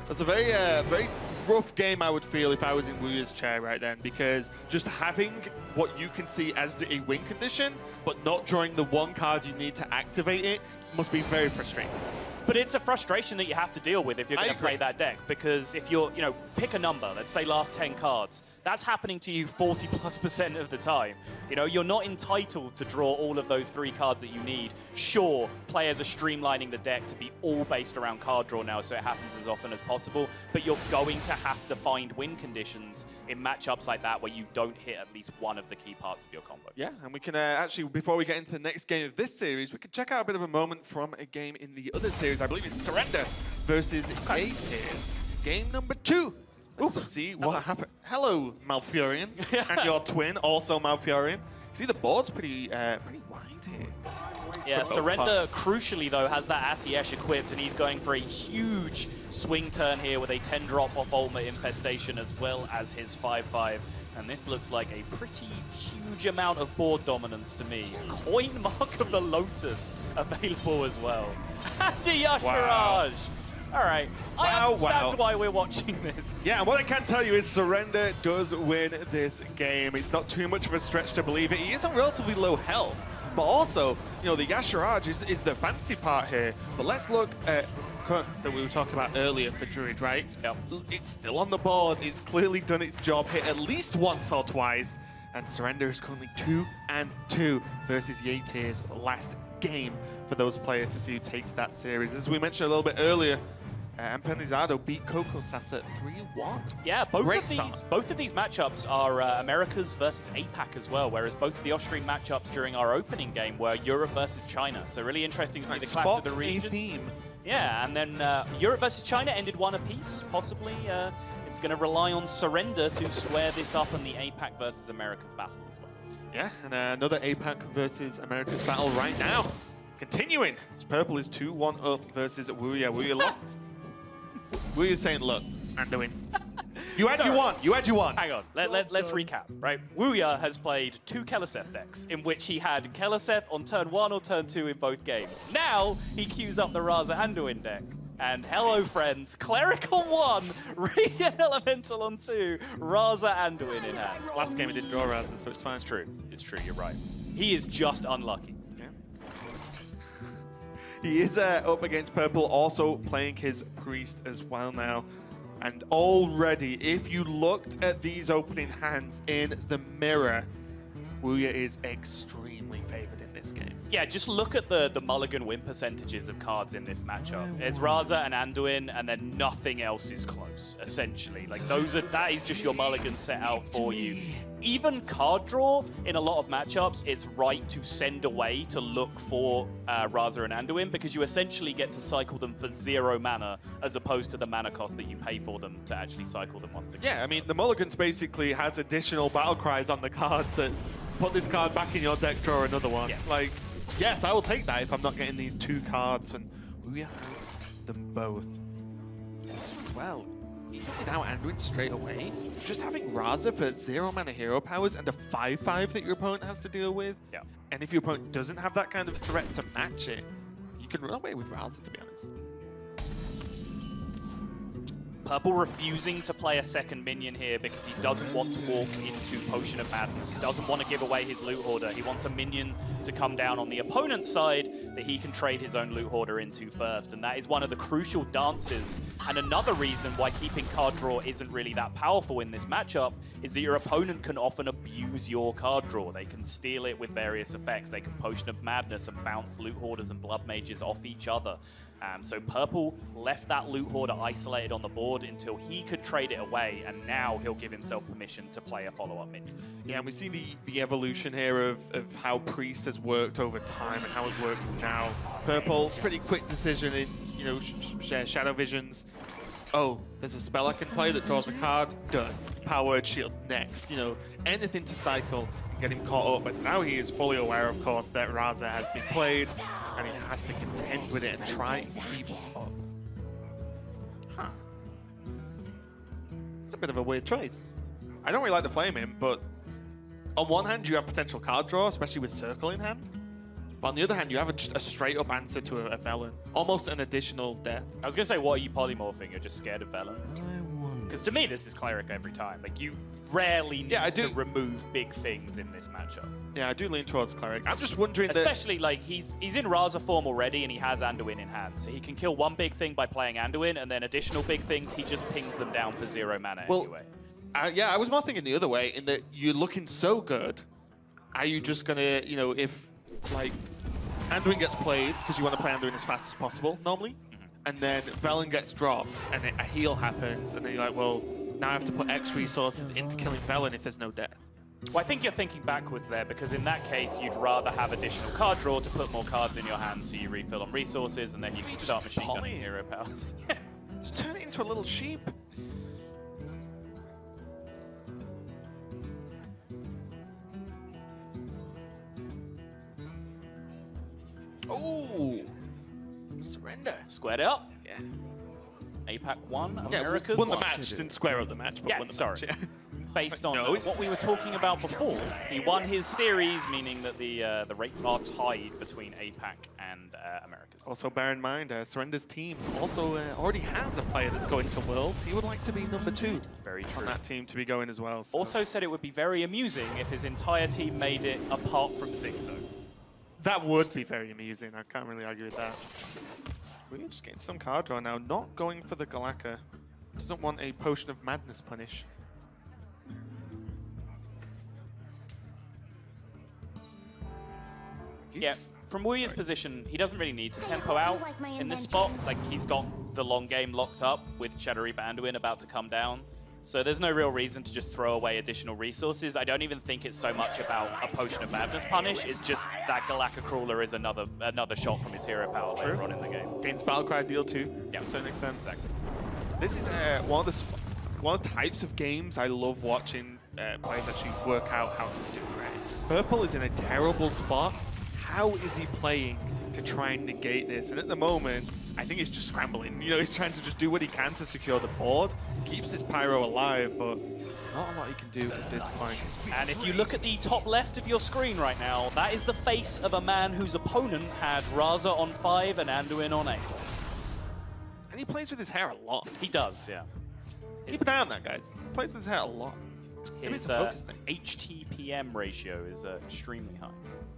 That's a very, very rough game, I would feel, if I was in Wuya's chair right then, because just having what you can see as a win condition, but not drawing the 1 card you need to activate it, must be very frustrating. But it's a frustration that you have to deal with if you're going to play that deck, because if you're, pick a number, let's say last 10 cards, that's happening to you 40+% of the time. You're not entitled to draw all of those 3 cards that you need. Sure, players are streamlining the deck to be all based around card draw now, so it happens as often as possible, but you're going to have to find win conditions in matchups like that where you don't hit at least one of the key parts of your combo. Yeah, and we can actually, before we get into the next game of this series, we can check out a bit of a moment from a game in the other series. I believe it's Surrender versus A-Tiers. Game number 2. Let's see what happened. Hello, Malfurion, and your twin, also Malfurion. See, the board's pretty wide here. Yeah, For both Surrender, parts. crucially though, has that Atiesh equipped, and he's going for a huge swing turn here with a 10-drop off Ultimate Infestation as well as his 5-5. And this looks like a pretty huge amount of board dominance to me. Coin Mark of the Lotus available as well. And a Yasharaj! Wow. All right, I Wow, understand wow. why we're watching this. Yeah, and what I can tell you is Surrender does win this game. It's not too much of a stretch to believe it. He is on relatively low health, but also, you know, the Yasharaj is the fancy part here. But let's look at that we were talking about earlier for Druid, right? Yep. It's still on the board. It's clearly done its job, hit at least once or twice. And Surrender is currently 2-2 versus Yeateer's last game for those players to see who takes that series. As we mentioned a little bit earlier, Ampenizado beat Coco Sasa 3-1. Yeah, Great both of these matchups are Americas versus APAC as well, whereas both of the Austrian matchups during our opening game were Europe versus China. So really interesting to see the clash of the regions. A theme. Yeah, and then Europe versus China ended one apiece. Possibly it's going to rely on Surrender to square this up in the APAC versus Americas battle as well. Yeah, and another APAC versus America's battle right now. Continuing, as Purple is 2-1 up versus Wuya. Wuya's saying, look, Anduin, you had your one. You had your one. Hang on, let's recap, right? Wuya has played 2 Keleseth decks, in which he had Keleseth on turn 1 or turn 2 in both games. Now, he queues up the Raza Anduin deck. And hello, friends, Cleric on 1, Radiant Elemental on 2, Raza Anduin in hand. Last game he didn't draw Raza, so it's fine. It's true, you're right. He is just unlucky. He is up against Purple, also playing his Priest as well now. And already, if you looked at these opening hands in the mirror, Wuya is extremely favored in this game. Yeah, just look at the mulligan win percentages of cards in this matchup. There's Raza and Anduin, and then nothing else is close, essentially. Like, that is just your mulligan set out for you. Even card draw, in a lot of matchups, it's right to send away to look for Raza and Anduin, because you essentially get to cycle them for 0 mana, as opposed to the mana cost that you pay for them to actually cycle them once again. Yeah, I mean, the mulligans basically has additional battle cries on the cards that's put this card back in your deck, draw another one. Yes. Like, yes, I will take that if I'm not getting these 2 cards, and Wuya has them both. As well, even without Anduin straight away, just having Raza for 0 mana hero powers and a 5-5 that your opponent has to deal with. Yeah. And if your opponent doesn't have that kind of threat to match it, you can run away with Raza, to be honest. Purple refusing to play a second minion here because he doesn't want to walk into Potion of Madness. He doesn't want to give away his loot hoarder. He wants a minion to come down on the opponent's side that he can trade his own loot hoarder into first. And that is one of the crucial dances. And another reason why keeping card draw isn't really that powerful in this matchup is that your opponent can often abuse your card draw. They can steal it with various effects. They can Potion of Madness and bounce loot hoarders and blood mages off each other. So Purple left that loot hoarder isolated on the board until he could trade it away, and now he'll give himself permission to play a follow-up minion. Yeah, and we see the evolution here of how Priest has worked over time and how it works now. Purple, pretty quick decision in, you know, Shadow Visions. Oh, there's a spell I can play that draws a card, done. Powered Shield next, you know, anything to cycle and get him caught up. But now he is fully aware, of course, that Raza has been played, and he has to contend with it and try and keep up. Huh. It's a bit of a weird choice. I don't really like the Flame In, but on one hand, you have potential card draw, especially with Circle in hand. But on the other hand, you have a straight-up answer to a Velen. Almost an additional death. I was going to say, what are you polymorphing? You're just scared of Velen? Because to me, this is Cleric every time. Like, you rarely need to remove big things in this matchup. Yeah, I do lean towards Cleric. I'm just wondering especially, like, he's in Raza form already, and he has Anduin in hand. So he can kill one big thing by playing Anduin, and then additional big things, he just pings them down for 0 mana anyway. Yeah, I was more thinking the other way, in that you're looking so good. Are you just going to, you know, if, like, Anduin gets played, because you want to play Anduin as fast as possible, normally, and then Velen gets dropped, and then a heal happens, and then you're like, well, now I have to put X resources into killing Velen if there's no death. Well, I think you're thinking backwards there, because in that case, you'd rather have additional card draw to put more cards in your hand so you refill on resources, and then you can start machine gunning hero powers. Just turn it into a little sheep. squared it up. Yeah. APAC won, Yeah, Americas won the match. Didn't square up the match, but Yeah, won the sorry. match. Yeah. Based on No, it's- what we were talking about before, he won his series, meaning that the rates are tied between APAC and Americas. Also, bear in mind, Surrender's team also already has a player that's going to Worlds. He would like to be number 2 Very on true. that team to be going as well. So. Also said it would be very amusing if his entire team made it apart from Zigzo. That would be very amusing. I can't really argue with that. We're just getting some card draw now. Not going for the Galaka. Doesn't want a Potion of Madness punish. Yeah, from Wuya's position, he doesn't really need to tempo out in this spot. Like, he's got the long game locked up with Shadow Reaper Anduin about to come down. So there's no real reason to just throw away additional resources. I don't even think it's so much about a Potion of Madness punish. It's just that Galaka Crawler is another shot from his hero power later on in the game. Gains Battlecry deal too, Yeah. to a certain extent. Exactly. This is one of the types of games I love watching players actually work out how to do. Right? Purple is in a terrible spot. How is he playing to try and negate this? And at the moment, I think he's just scrambling. You know, he's trying to just do what he can to secure the board. Keeps this Pyro alive, but not a lot he can do at this point. And if you look at the top left of your screen right now, that is the face of a man whose opponent had Raza on 5 and Anduin on 8. And he plays with his hair a lot. He does, yeah. Keep an eye on that, guys. He plays with his hair a lot. Maybe His it's a focus thing. HTPM ratio is extremely high.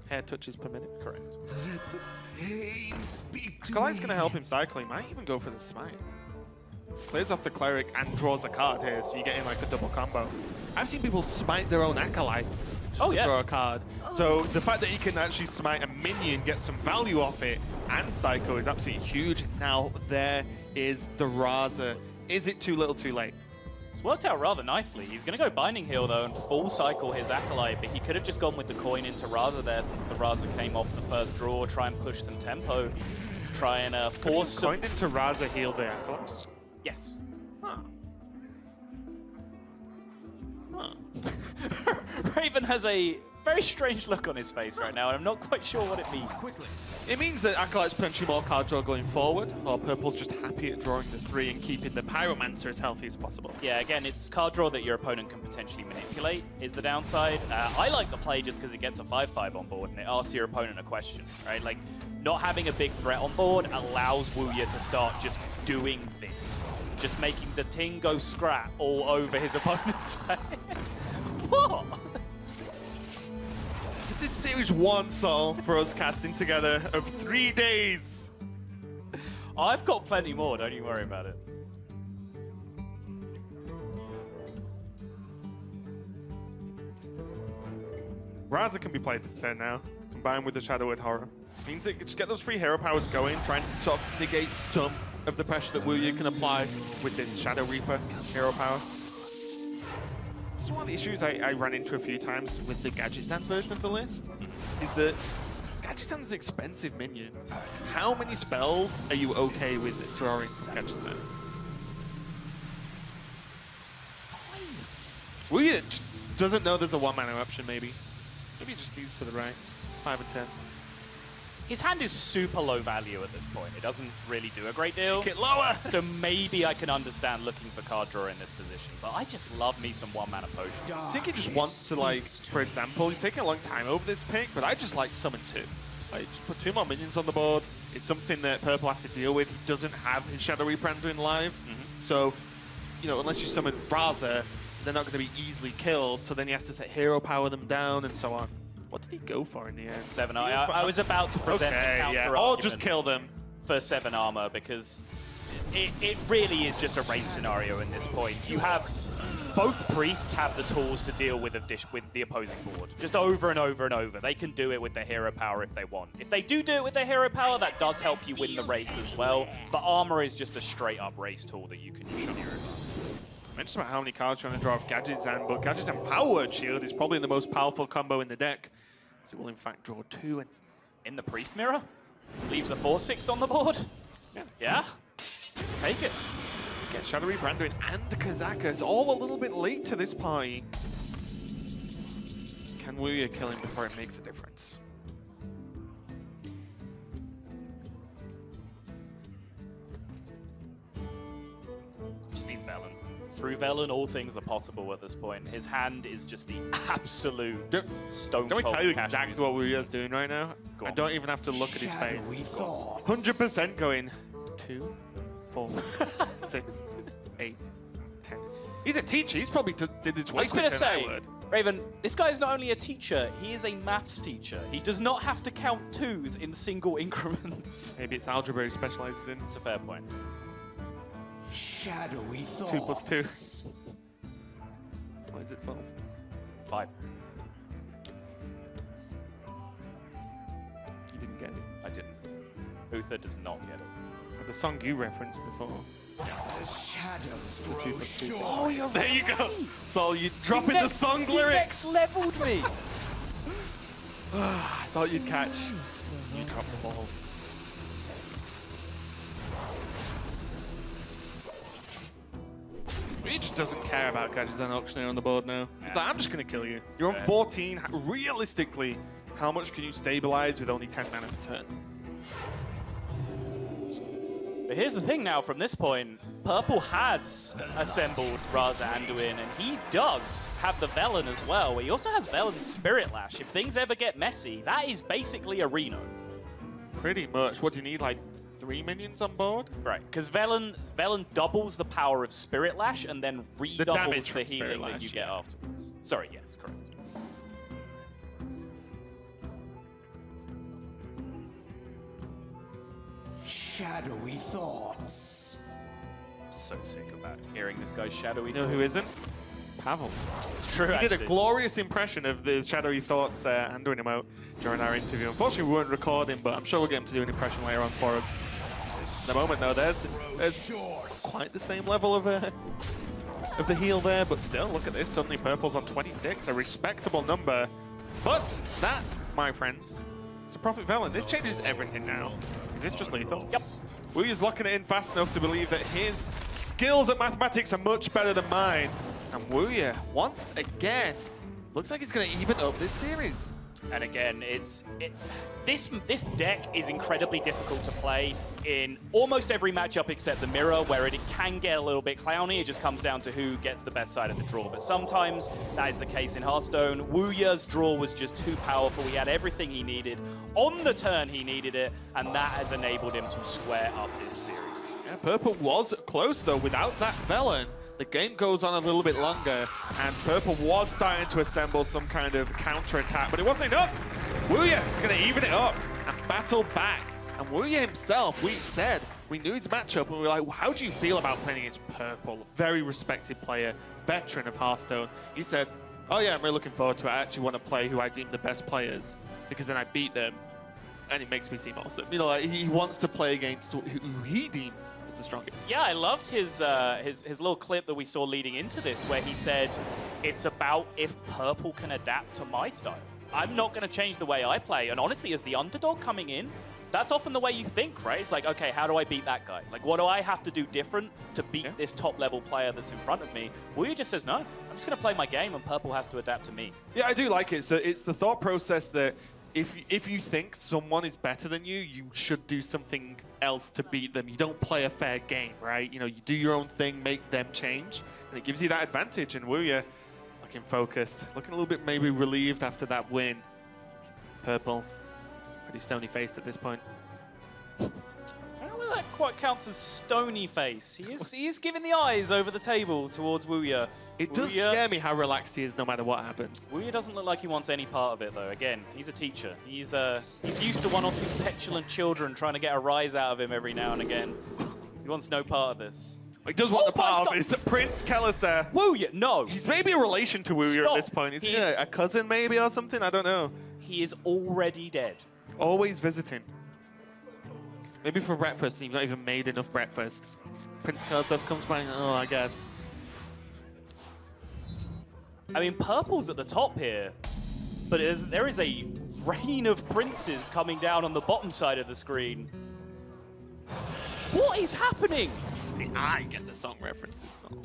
Hair touches per minute. Correct. Skylight's going to help him cycle. He might even go for the smite. Clears off the cleric and draws a card here, so you're getting like a double combo. I've seen people smite their own acolyte Oh, to yeah. draw a card. So the fact that he can actually smite a minion, get some value off it, and psycho is absolutely huge. Now there is the Raza. Is it too little too late? It's worked out rather nicely. He's going to go Binding Heal, though, and full cycle his Acolyte, but he could have just gone with the coin into Raza there since the Raza came off the first draw, try and push some tempo, try and force some... Coined into Raza, heal the acolyte. Yes. Huh. Huh. Raven has a very strange look on his face right now, and I'm not quite sure what it means. It means that Acolyte's potentially more card draw going forward, or Purple's just happy at drawing the 3 and keeping the Pyromancer as healthy as possible. Yeah, again, it's card draw that your opponent can potentially manipulate is the downside. I like the play just because it gets a 5/5 on board and it asks your opponent a question, right? Like, not having a big threat on board allows Wuya to start just doing this. Just making the Ting go scrap all over his opponent's face. What? This is Series 1, Sol, for us casting together of 3 days. I've got plenty more, don't you worry about it. Raza can be played this turn now, combined with the Shadowwood Horror. Means it just get those 3 hero powers going, try and sort of negate some of the pressure that Wuya can apply with this Shadow Reaper hero power. This is one of the issues I ran into a few times with the Gadgetzan version of the list, is that Gadgetzan's an expensive minion. How many spells are you okay with drawing Gadgetzan? Wuya doesn't know there's a 1-mana option, maybe. Maybe he just sees to the right. 5 and 10. His hand is super low value at this point. It doesn't really do a great deal. Get lower! So maybe I can understand looking for card draw in this position. But I just love me some 1-mana potions. I think he just wants to, like, for example, he's taking a long time over this pick, but I just like summon 2. Like, just put 2 more minions on the board. It's something that Purple has to deal with. He doesn't have his Shadow Reaper Anduin live. So, you know, unless you summon Raza, they're not going to be easily killed. So then he has to set hero power them down and so on. What did he go for in the end? 7 I was about to present Okay, the counter yeah. Or argument just kill them. for 7 armor because it really is just a race scenario in this point. You have both priests have the tools to deal with the opposing board just over and over and over. They can do it with their hero power if they want. If they do it with their hero power, that does help you win the race as well. But armor is just a straight up race tool that you can use to your advantage. I mentioned about how many cards you're trying to draw off Gadgetzan, but Gadgetzan Powered Shield is probably the most powerful combo in the deck. So it will in fact draw 2 and In the Priest Mirror, leaves a 4/6 on the board. Yeah, take it. get Shadow Reaper Anduin and Kazakas all a little bit late to this party. Can Wuya kill him before it makes a difference? just needs Velen. Through Velen, all things are possible at this point. His hand is just the absolute stone Can we cold tell you cash exactly music. what Wuya's doing right now? Go I on. don't even have to look at his face. Shadowy thoughts. 100% going 2, 4, 6, 8, 10. He's a teacher. He's probably did this I way was going to quicker than I say, would. Raven, this guy is not only a teacher, he is a maths teacher. He does not have to count twos in single increments. Maybe it's algebra he specializes in. That's a fair point. Shadowy thoughts. 2 plus 2. What is it, Sol? 5. You didn't get it. I didn't. Uther does not get it. The song you referenced before. The shadows The 2 grow plus 2. short. Oh, you're There you go. Sol, you dropping the song lyrics. Next leveled me. I thought you'd catch. You dropped the ball. He just doesn't care about catches an auctioneer on the board now. He's like, I'm just going to kill you. You're on 14. Realistically, how much can you stabilize with only 10 mana per turn? But here's the thing now, from this point, Purple has assembled Raza Anduin, and he does have the Velen as well. He also has Velen's Spirit Lash. If things ever get messy, that is basically a Reno. Pretty much. What do you need, like 3 minions on board? Right, because Velen doubles the power of Spirit Lash and then redoubles damage the from Spirit healing that Lash, you get yeah. afterwards. Sorry, yes, correct. Shadowy thoughts. I'm so sick of that, hearing this guy's shadowy. You know who isn't? Pavel. It's true, He did a actually. glorious impression of the Shadowy Thoughts Anduin emote during our interview. Unfortunately, we weren't recording, but I'm sure we'll get him to do an impression later on for us. At the moment, though, there's quite the same level of the heal there, but still, look at this. Suddenly, Purple's on 26, a respectable number. But that, my friends, is a Prophet Velen. This changes everything now. Is this just lethal? Yep. Wuya's locking it in fast enough to believe that his skills at mathematics are much better than mine. And Wuya, once again, looks like he's going to even up this series. And again, this deck is incredibly difficult to play in almost every matchup except the mirror, where it can get a little bit clowny. It just comes down to who gets the best side of the draw. But sometimes that is the case in Hearthstone. Wuya's draw was just too powerful. He had everything he needed. On the turn, he needed it, and that has enabled him to square up this series. Yeah, Purple was close, though. Without that Velen, the game goes on a little bit longer, and Purple was starting to assemble some kind of counter-attack, but it wasn't enough. Wuya is going to even it up and battle back. And Wuya himself, we knew his matchup, and we were like, well, how do you feel about playing against Purple? Very respected player, veteran of Hearthstone. He said, oh yeah, I'm really looking forward to it. I actually want to play who I deem the best players, because then I beat them, and it makes me seem awesome. You know, like, he wants to play against who he deems as the strongest. Yeah, I loved his little clip that we saw leading into this, where he said, it's about if Purple can adapt to my style. I'm not going to change the way I play. And honestly, as the underdog coming in, that's often the way you think, right? It's like, okay, how do I beat that guy? Like, what do I have to do different to beat this top-level player that's in front of me? Wuya just says, no, I'm just going to play my game, and Purple has to adapt to me. Yeah, I do like it. It's the thought process that if you think someone is better than you, you should do something else to beat them. You don't play a fair game, right? You know, you do your own thing, make them change, and it gives you that advantage. And Wuya, looking focused, looking a little bit maybe relieved after that win. Purple, pretty stony-faced at this point. I don't know whether that quite counts as stony face. He is giving the eyes over the table towards Wuya. It does scare me how relaxed he is no matter what happens. Wuya doesn't look like he wants any part of it, though. Again, he's a teacher. He's used to 1 or 2 petulant children trying to get a rise out of him every now and again. He wants no part of this. He does want the part of this. Prince Kelliser. Wuya, no. He's maybe a relation to Wuya at this point. Is he a cousin maybe or something? I don't know. He is already dead. Always visiting. Maybe for breakfast, and you've not even made enough breakfast. Prince Kelliser comes by, oh, I guess. I mean, Purple's at the top here, but there is a rain of princes coming down on the bottom side of the screen. What is happening? See, I get the song references. So.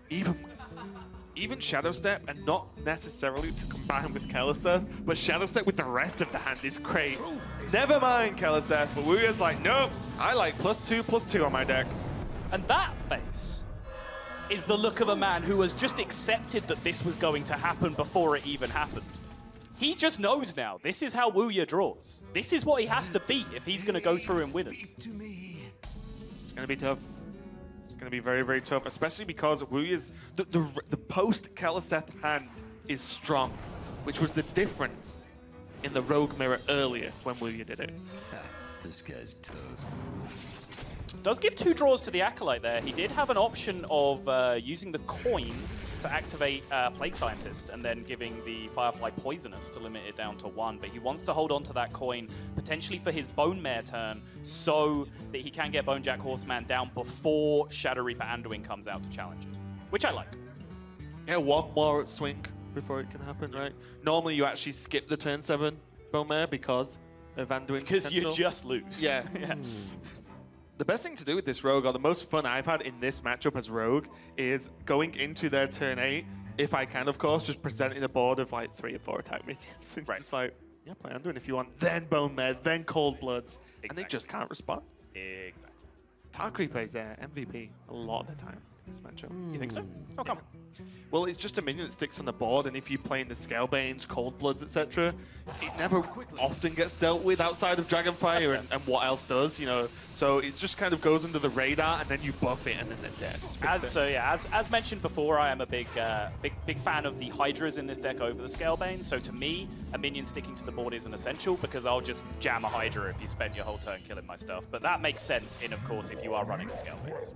Even even Shadow Step, and not necessarily to combine with Kelliseth, but Shadow Step with the rest of the hand is great. Never mind Kelliseth, but Wuya's like, nope, I like +2/+2 on my deck. And that face is the look of a man who has just accepted that this was going to happen before it even happened. He just knows now, this is how Wuya draws. This is what he has to beat if he's going to go through in winners. It's going to be tough. It's going to be very, very tough, especially because Wuya's the post Kelliseth hand is strong, which was the difference in the Rogue Mirror earlier when Wuya did it. This guy's toast. Does give 2 draws to the Acolyte there. He did have an option of using the coin to activate Plague Scientist and then giving the Firefly Poisonous to limit it down to 1, but he wants to hold on to that coin potentially for his Bone Mare turn so that he can get Bonejack Horseman down before Shadow Reaper Anduin comes out to challenge it, which I like. Yeah, 1 more swing before it can happen, right? Normally you actually skip the turn 7 Bone Mare because of Anduin Because you potential. just lose. Yeah. The best thing to do with this Rogue, or the most fun I've had in this matchup as Rogue, is going into their turn 8, if I can, of course, just presenting a board of like 3 or 4 attack minions. And just like, yeah, play Anduin if you want, then Bone Mares, then Cold Bloods, and they just can't respond. Exactly. Tarkri plays their MVP a lot of the time in this matchup. You think so? How come? Well, it's just a minion that sticks on the board, and if you play in the Scalebanes, Cold Bloods, etc., it never often gets dealt with outside of Dragonfire and what else does, you know. So it just kind of goes under the radar, and then you buff it, and then they're dead. As mentioned before, I am a big fan of the Hydras in this deck over the Scalebanes. So to me, a minion sticking to the board isn't essential because I'll just jam a Hydra if you spend your whole turn killing my stuff. But that makes sense in, of course, if you are running the Scalebanes.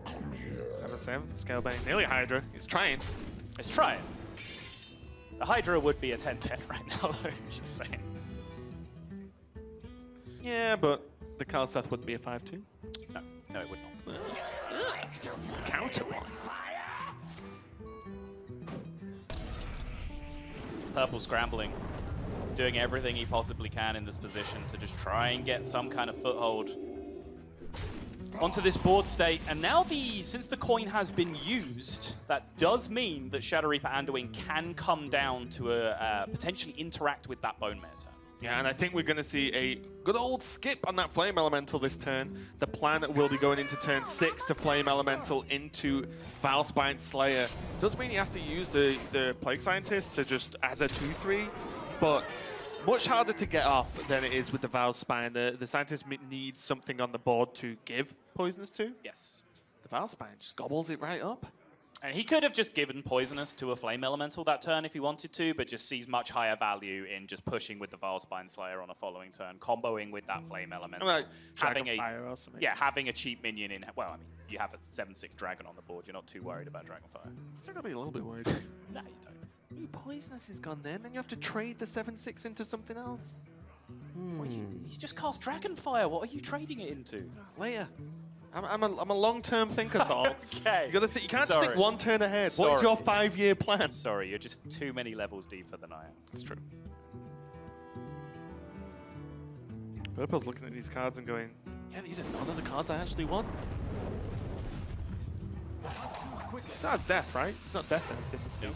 7/7, Scalebane, nearly Hydra. He's trying. Let's try it. The Hydra would be a 10/10 right now, though, just saying. Yeah, but the Kelliseth wouldn't be a 5/2. No, it would not. Counter one. Purple scrambling. He's doing everything he possibly can in this position to just try and get some kind of foothold onto this board state. And now since the coin has been used, that does mean that Shadow Reaper Anduin can come down to potentially interact with that Bone Mare turn. Yeah, and I think we're going to see a good old skip on that Flame Elemental this turn. The plan will be going into turn 6 to Flame Elemental into Valspine Slayer. Does mean he has to use the Plague Scientist to just as a 2/3, but much harder to get off than it is with the Valspine. The Scientist needs something on the board to give Poisonous to. Yes. The Valspine just gobbles it right up. And he could have just given Poisonous to a Flame Elemental that turn if he wanted to, but just sees much higher value in just pushing with the Valspine Slayer on a following turn, comboing with that Flame Elemental. Like having Dragonfire or something. Yeah, having a cheap minion in... Well, I mean, you have a 7/6 Dragon on the board. You're not too worried about Dragonfire. Still got to be a little bit worried. No, you don't. Ooh, Poisonous is gone then you have to trade the 7/6 into something else. He's just cast Dragonfire. What are you trading it into? Later. I'm a long-term thinker, Saul. Okay. You gotta you can't just think one turn ahead. What Sorry. is your 5-year plan? Sorry, you're just too many levels deeper than I am. It's true. Purple's looking at these cards and going, yeah, these are none of the cards I actually want. It's not death, right? It's not death anything this game.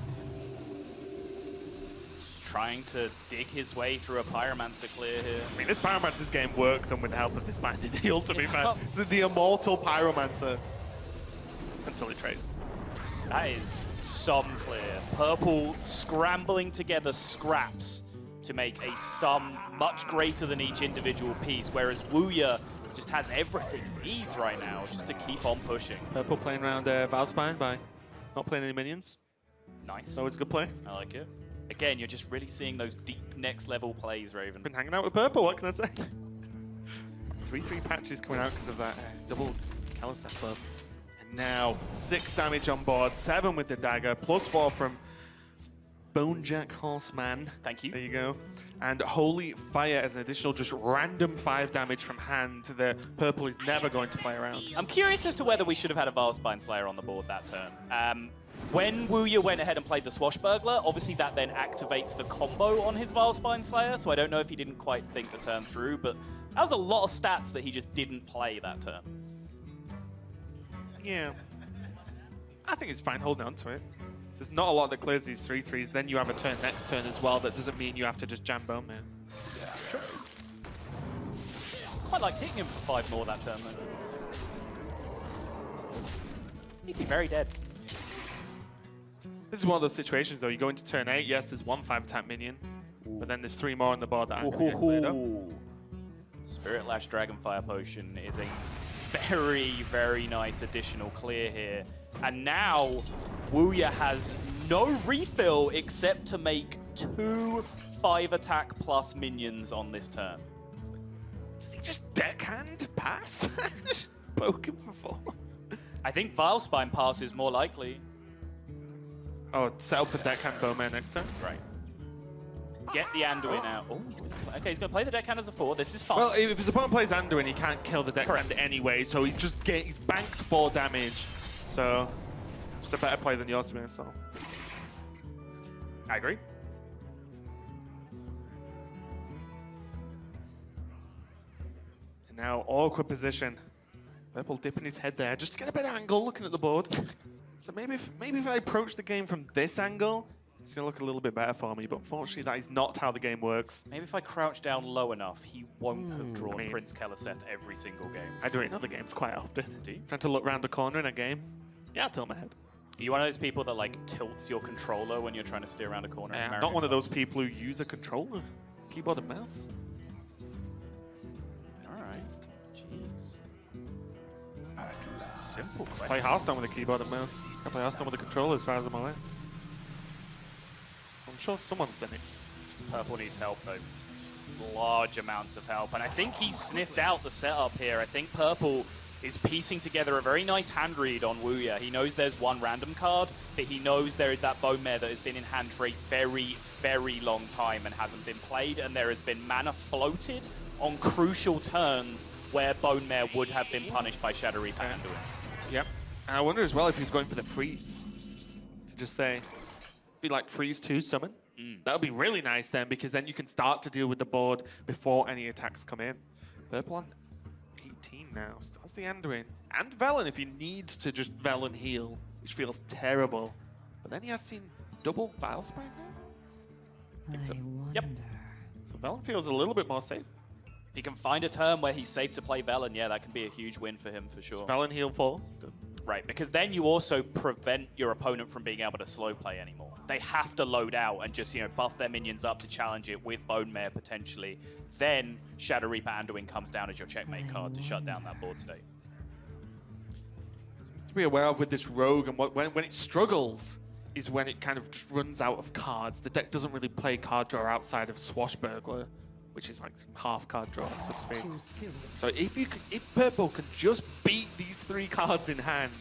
Trying to dig his way through a Pyromancer clear here. I mean, this Pyromancer's game worked and with the help of this Banded Heal, to be fair. It's the immortal Pyromancer until he trades. That is some clear. Purple scrambling together scraps to make a sum much greater than each individual piece, whereas Wuya just has everything he needs right now just to keep on pushing. Purple playing around Valspine by not playing any minions. Nice. Always a good play. I like it. Again, you're just really seeing those deep next level plays, Raven. Been hanging out with Purple, what can I say? 3/3 patches coming out because of that double Kelliseth buff. And now 6 damage on board, 7 with the dagger, +4 from Bonejack Horseman. Thank you. There you go. And Holy Fire as an additional just random 5 damage from hand that Purple is never going to play around. I'm curious as to whether we should have had a Valspine Slayer on the board that turn. When Wuya went ahead and played the Swashbuckler, obviously that then activates the combo on his Valspine Slayer, so I don't know if he didn't quite think the turn through, but that was a lot of stats that he just didn't play that turn. Yeah. I think it's fine holding on to it. There's not a lot that clears these 3-3s. Then you have a turn next turn as well. That doesn't mean you have to just jam Bone Man. Quite like hitting him for 5 more that turn, though. He'd be very dead. This is one of those situations, though. You go into turn 8. Yes, there's one 5-attack minion. But then there's 3 more on the board that aren't going to get cleared up. Spirit Lash Dragonfire Potion is a very, very nice additional clear here. And now, Wuya has no refill except to make 2 5-attack plus minions on this turn. Does he just deckhand pass? Just poke him for 4. I think Vilespine pass is more likely. Oh, set up a deckhand Bowman next turn? Right. Get the Anduin out. Oh, he's going to play. Okay, he's going to play the deckhand as a 4. This is fine. Well, if his opponent plays Anduin, he can't kill the deckhand anyway, so he's just he's banked 4 damage. So, just a better play than yours, to be honest. I agree. And now, awkward position. Purple dipping his head there just to get a better angle looking at the board. So maybe if I approach the game from this angle, it's going to look a little bit better for me, but unfortunately that is not how the game works. Maybe if I crouch down low enough, he won't have drawn Prince Keleseth every single game. I do it in other games quite often. Do you? Trying to look around the corner in a game. Yeah, I'll tilt my head. Are you one of those people that like tilts your controller when you're trying to steer around a corner? I'm not one of those people who use a controller. Keyboard and mouse. Alright. Jeez. Simple question. Play Hearthstone with a keyboard and mouse. I play Hearthstone with a controller as far as I'm aware. I'm sure someone's done it. Purple needs help though. Large amounts of help. And I think he sniffed out the setup here. I think Purple is piecing together a very nice hand read on Wuya. He knows there's one random card, but he knows there is that Bone Mare that has been in hand for a very, very long time and hasn't been played, and there has been mana floated on crucial turns where Bone Mare would have been punished by Shadow Reaper Anduin. Yep. And I wonder as well if he's going for the freeze. To just say, be like freeze 2 summon. That would be really nice then, because then you can start to deal with the board before any attacks come in. Purple on 18 now. Starts the Anduin. And Velen if he needs to just Velen heal, which feels terrible. But then he has seen double Vilespine now? I think so. Yep. So Velen feels a little bit more safe. If he can find a turn where he's safe to play Velen, yeah, that can be a huge win for him for sure. Velen heal 4. Good. Right, because then you also prevent your opponent from being able to slow play anymore. They have to load out and just, buff their minions up to challenge it with Bone Mare potentially. Then Shadow Reaper Anduin comes down as your checkmate card to shut down that board state. To be aware of with this rogue, and when it struggles is when it kind of just runs out of cards. The deck doesn't really play card draw outside of Swashbuckler, which is like half card draw, so to speak. So if Purple can just beat these 3 cards in hand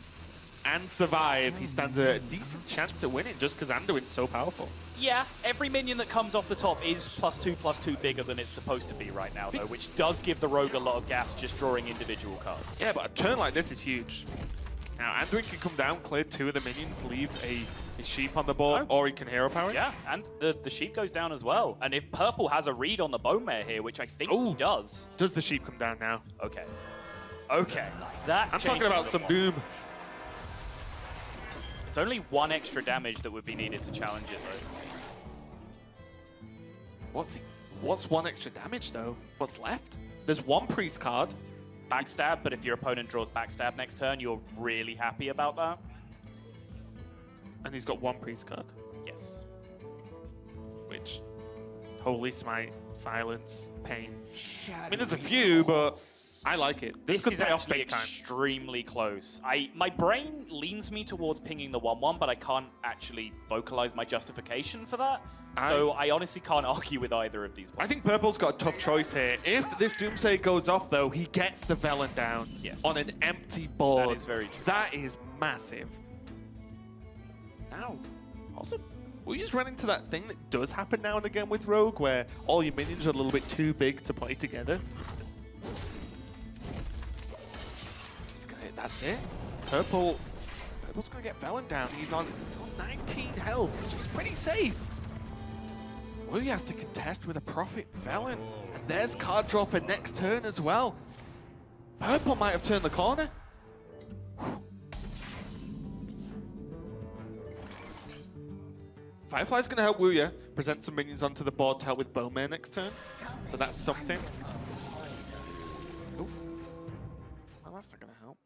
and survive, he stands a decent chance at winning just because Anduin's so powerful. Yeah, every minion that comes off the top is +2/+2 bigger than it's supposed to be right now, though, which does give the rogue a lot of gas just drawing individual cards. Yeah, but a turn like this is huge. Now, Anduin can come down, clear 2 of the minions, leave a sheep on the board, or he can hero power it. Yeah, and the sheep goes down as well. And if Purple has a read on the Bone Mare here, which I think he does. Does the sheep come down now? Okay. Okay. I'm talking about some doom. It's only 1 extra damage that would be needed to challenge it, though. What's 1 extra damage, though? What's left? There's 1 priest card. Backstab, but if your opponent draws backstab next turn, you're really happy about that. And he's got 1 priest card. Yes. Which, Holy Smite, Silence, Pain. I mean, there's a few, but I like it. This is actually extremely close. My brain leans me towards pinging the 1/1, but I can't actually vocalize my justification for that. So I honestly can't argue with either of these ones. I think Purple's got a tough choice here. If this Doomsday goes off, though, he gets the Velen down on an empty board. That is very true. That is massive. Now, also, we just run into that thing that does happen now and again with Rogue, where all your minions are a little bit too big to play together. That's it. Purple's gonna get Velen down. He's on 19 health, so he's pretty safe. Wuya has to contest with a Prophet Velen. And there's card draw for next turn as well. Purple might have turned the corner. Firefly's going to help Wuya present some minions onto the board to help with Bowmare next turn. So that's something. Ooh. Well, that's not going to help.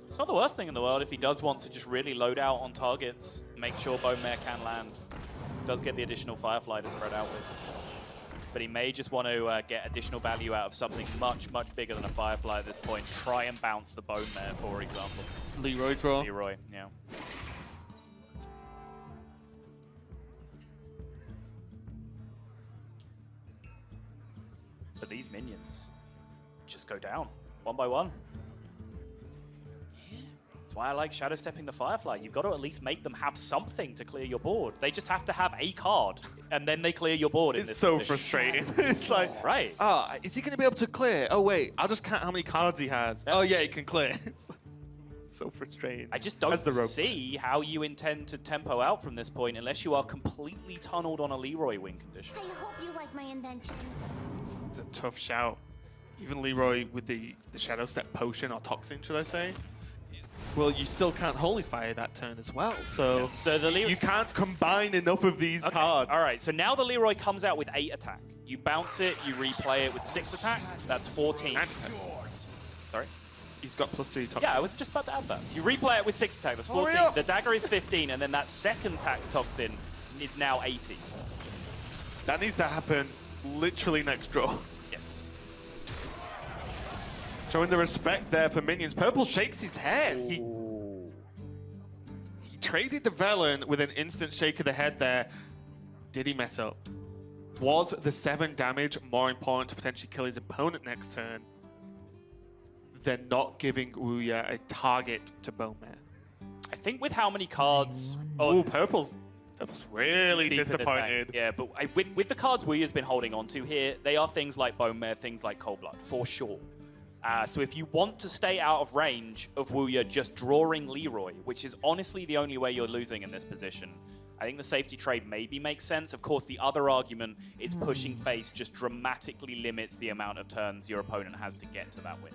It's not the worst thing in the world if he does want to just really load out on targets, make sure Bone Mare can land. Does get the additional Firefly to spread out with. But he may just want to get additional value out of something much, much bigger than a Firefly at this point. Try and bounce the Bone Mare, for example. Leroy draw. Leroy, yeah. But these minions just go down, one by one. That's why I like shadow stepping the Firefly. You've got to at least make them have something to clear your board. They just have to have a card, and then they clear your board in this It's so condition. frustrating. It's like, right. Oh, is he going to be able to clear? Oh, wait, I'll just count how many cards he has. Yep. Oh, yeah, he can clear. It's so frustrating. I just don't As the rogue. see how you intend to tempo out from this point unless you are completely tunneled on a Leroy win condition. I hope you like my invention. It's a tough shout. Even Leroy with the Shadow Step potion, or toxin, should I say? Well, you still can't Holy Fire that turn as well, so, So the you can't combine enough of these cards. All right, so now the Leroy comes out with 8 attack. You bounce it, you replay it with 6 attack. That's 14. And attack. Sorry? He's got +3 toxin. Yeah, I was just about to add that. So you replay it with 6 attack, that's 14. up. The dagger is 15, and then that second attack toxin is now 80. That needs to happen literally next draw. Yes. Showing the respect there for minions. Purple shakes his head. He traded the Velen with an instant shake of the head there. Did he mess up? Was the 7 damage more important to potentially kill his opponent next turn than not giving Wuya a target to Bone Mare? I think with how many cards... Oh, Purple's really deep in the tank. disappointed. Yeah, but with the cards Wuya's been holding on to here, they are things like Bone Mare, things like Cold Blood, for sure. So if you want to stay out of range of Wuya just drawing Leroy, which is honestly the only way you're losing in this position, I think the safety trade maybe makes sense. Of course, the other argument is pushing face just dramatically limits the amount of turns your opponent has to get to that win.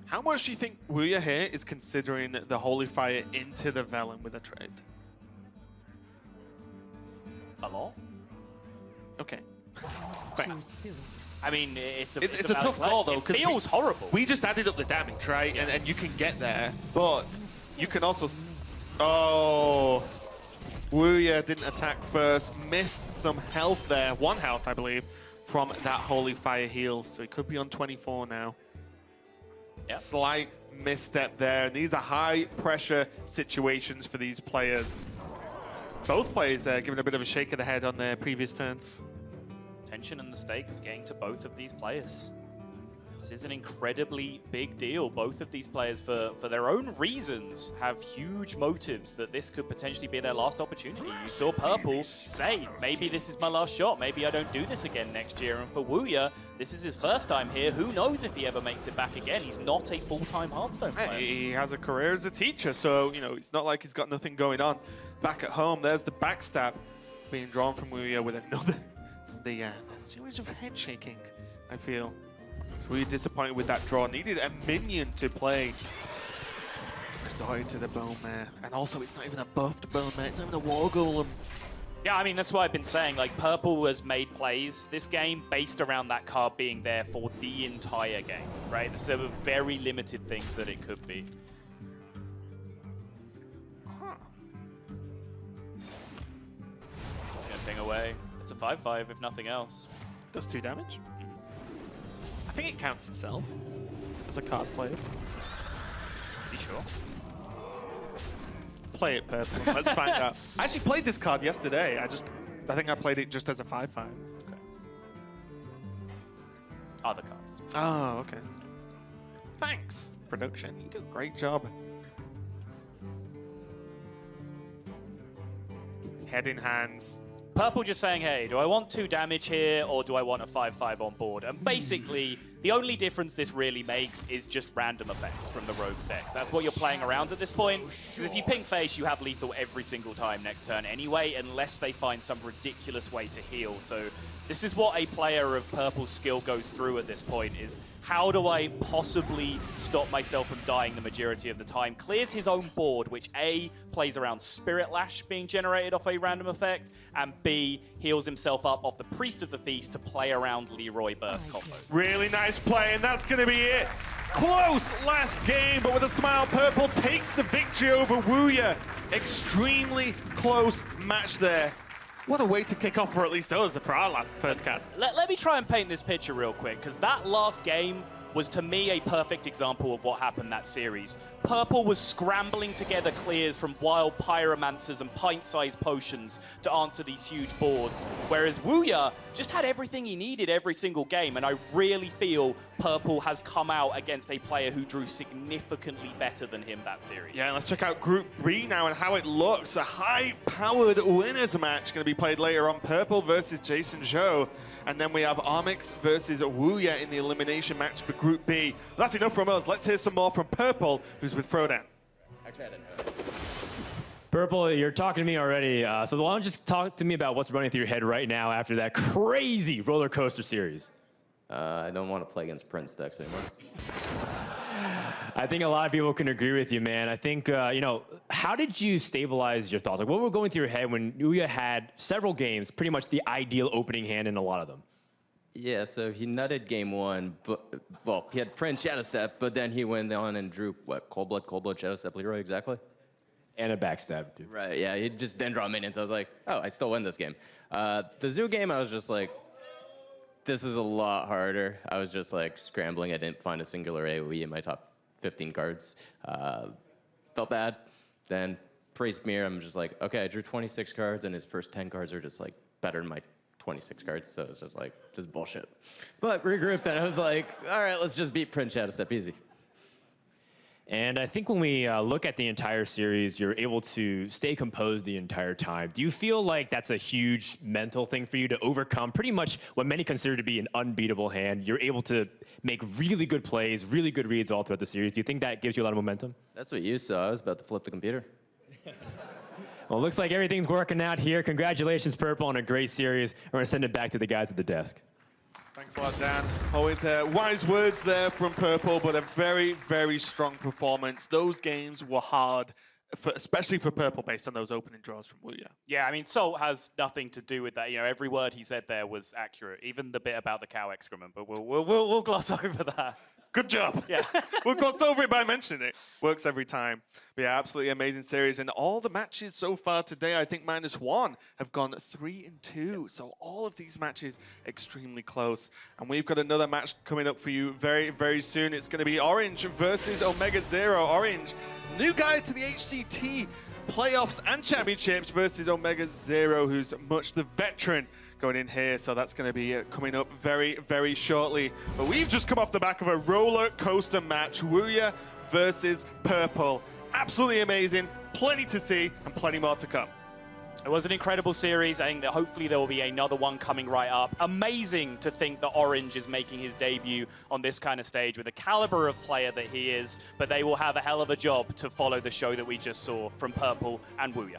How much do you think Wuya here is considering the Holy Fire into the Velen with a trade? A lot? Okay. Thanks. I mean, it's a a valid tough play. call, though, It 'cause feels horrible. We just added up the damage, right? And you can get there, but you can also... Oh, Wuya didn't attack first, missed some health there, 1 health, I believe, from that Holy Fire heal. So he could be on 24 now. Yep. Slight misstep there. These are high-pressure situations for these players. Both players there giving a bit of a shake of the head on their previous turns. Tension and the stakes getting to both of these players. This is an incredibly big deal. Both of these players, for their own reasons, have huge motives that this could potentially be their last opportunity. You saw Purple say, maybe this is my last shot. Maybe I don't do this again next year. And for Wuya, this is his first time here. Who knows if he ever makes it back again? He's not a full-time Hearthstone player. He has a career as a teacher, so, you know, it's not like he's got nothing going on. Back at home, there's the backstab being drawn from Wuya with another... The series of head shaking, I feel. Really disappointed with that draw. Needed a minion to play. Sorry to the Bone Mare. And also, it's not even a buffed Bone Mare. It's not even a War Golem. Yeah, I mean, that's what I've been saying. Like, Purple has made plays this game based around that card being there for the entire game, right? There's some very limited things that it could be. Just gonna ping away. It's a 5/5 if nothing else. Does 2 damage. I think it counts itself as a card played. Be sure. Play it, Purple. Let's find out. I actually played this card yesterday. I think I played it just as a 5/5. Okay. Other cards. Oh, okay. Thanks, production. You do a great job. Head in hands. Purple just saying, hey, do I want 2 damage here or do I want a 5/5 on board? And basically, the only difference this really makes is just random effects from the Rogue's decks. That's what you're playing around at this point. Because if you ping face, you have lethal every single time next turn anyway, unless they find some ridiculous way to heal. So this is what a player of Purple's skill goes through at this point, is how do I possibly stop myself from dying the majority of the time? Clears his own board, which A, plays around Spirit Lash being generated off a random effect, and B, heals himself up off the Priest of the Feast to play around Leroy burst combos. Really nice play, and that's going to be it. Close last game, but with a smile, Purple takes the victory over Wuya. Extremely close match there. What a way to kick off for at least us for our first cast. Let me try and paint this picture real quick, because that last game was, to me, a perfect example of what happened that series. Purple was scrambling together clears from wild pyromancers and pint-sized potions to answer these huge boards, whereas Wuya just had everything he needed every single game, and I really feel Purple has come out against a player who drew significantly better than him that series. Yeah, let's check out Group B now and how it looks. A high-powered winners match going to be played later on. Purple versus Jason Zhou. And then we have Armix versus Wuya in the elimination match for Group B. That's enough from us. Let's hear some more from Purple, who's with Throwdown. Actually, I didn't know. Purple, you're talking to me already. So why don't you just talk to me about what's running through your head right now after that crazy roller coaster series? I don't want to play against Prince decks anymore. I think a lot of people can agree with you, man. I think, you know, how did you stabilize your thoughts? Like, what were going through your head when Wuya had several games, pretty much the ideal opening hand in a lot of them? Yeah, so he nutted game one, but, well, he had Prince Shadow Step, but then he went on and drew, what, Cold Blood, Shadow Step, Leroy, exactly? And a backstab, too. Right, yeah, he just then draw minions. I was like, oh, I still win this game. The Zoo game, I was just like, this is a lot harder. I was just like scrambling. I didn't find a singular AoE in my top 15 cards. Felt bad. Then Priest Mirror, I'm just like, okay, I drew 26 cards, and his first 10 cards are just like better than my 26 cards, so it's just like, this is bullshit. But regrouped, and I was like, all right, let's just beat Prince Shadow Step easy. And I think when we look at the entire series, you're able to stay composed the entire time. Do you feel like that's a huge mental thing for you to overcome pretty much what many consider to be an unbeatable hand? You're able to make really good plays, really good reads all throughout the series. Do you think that gives you a lot of momentum? That's what you saw. I was about to flip the computer. Well, it looks like everything's working out here. Congratulations, Purple, on a great series. We're going to send it back to the guys at the desk. Thanks a lot, Dan. Always wise words there from Purple, but a very, very strong performance. Those games were hard, especially for Purple, based on those opening draws from Wuya. Yeah, I mean, Salt has nothing to do with that. You know, every word he said there was accurate, even the bit about the cow excrement, but we'll gloss over that. Good job. Yeah. We'll gloss over it by mentioning it. Works every time. But yeah, absolutely amazing series. And all the matches so far today, I think -1, have gone 3-2. Yes. So all of these matches extremely close. And we've got another match coming up for you very, very soon. It's going to be Orange versus Omega Zero. Orange, new guy to the HCT playoffs and championships versus Omega Zero, who's much the veteran going in here. So that's going to be coming up very, very shortly. But we've just come off the back of a roller coaster match. Wuya versus Purple. Absolutely amazing. Plenty to see and plenty more to come. It was an incredible series. I think that hopefully there will be another one coming right up. Amazing to think that Orange is making his debut on this kind of stage with the caliber of player that he is, but they will have a hell of a job to follow the show that we just saw from Purple and Wuya.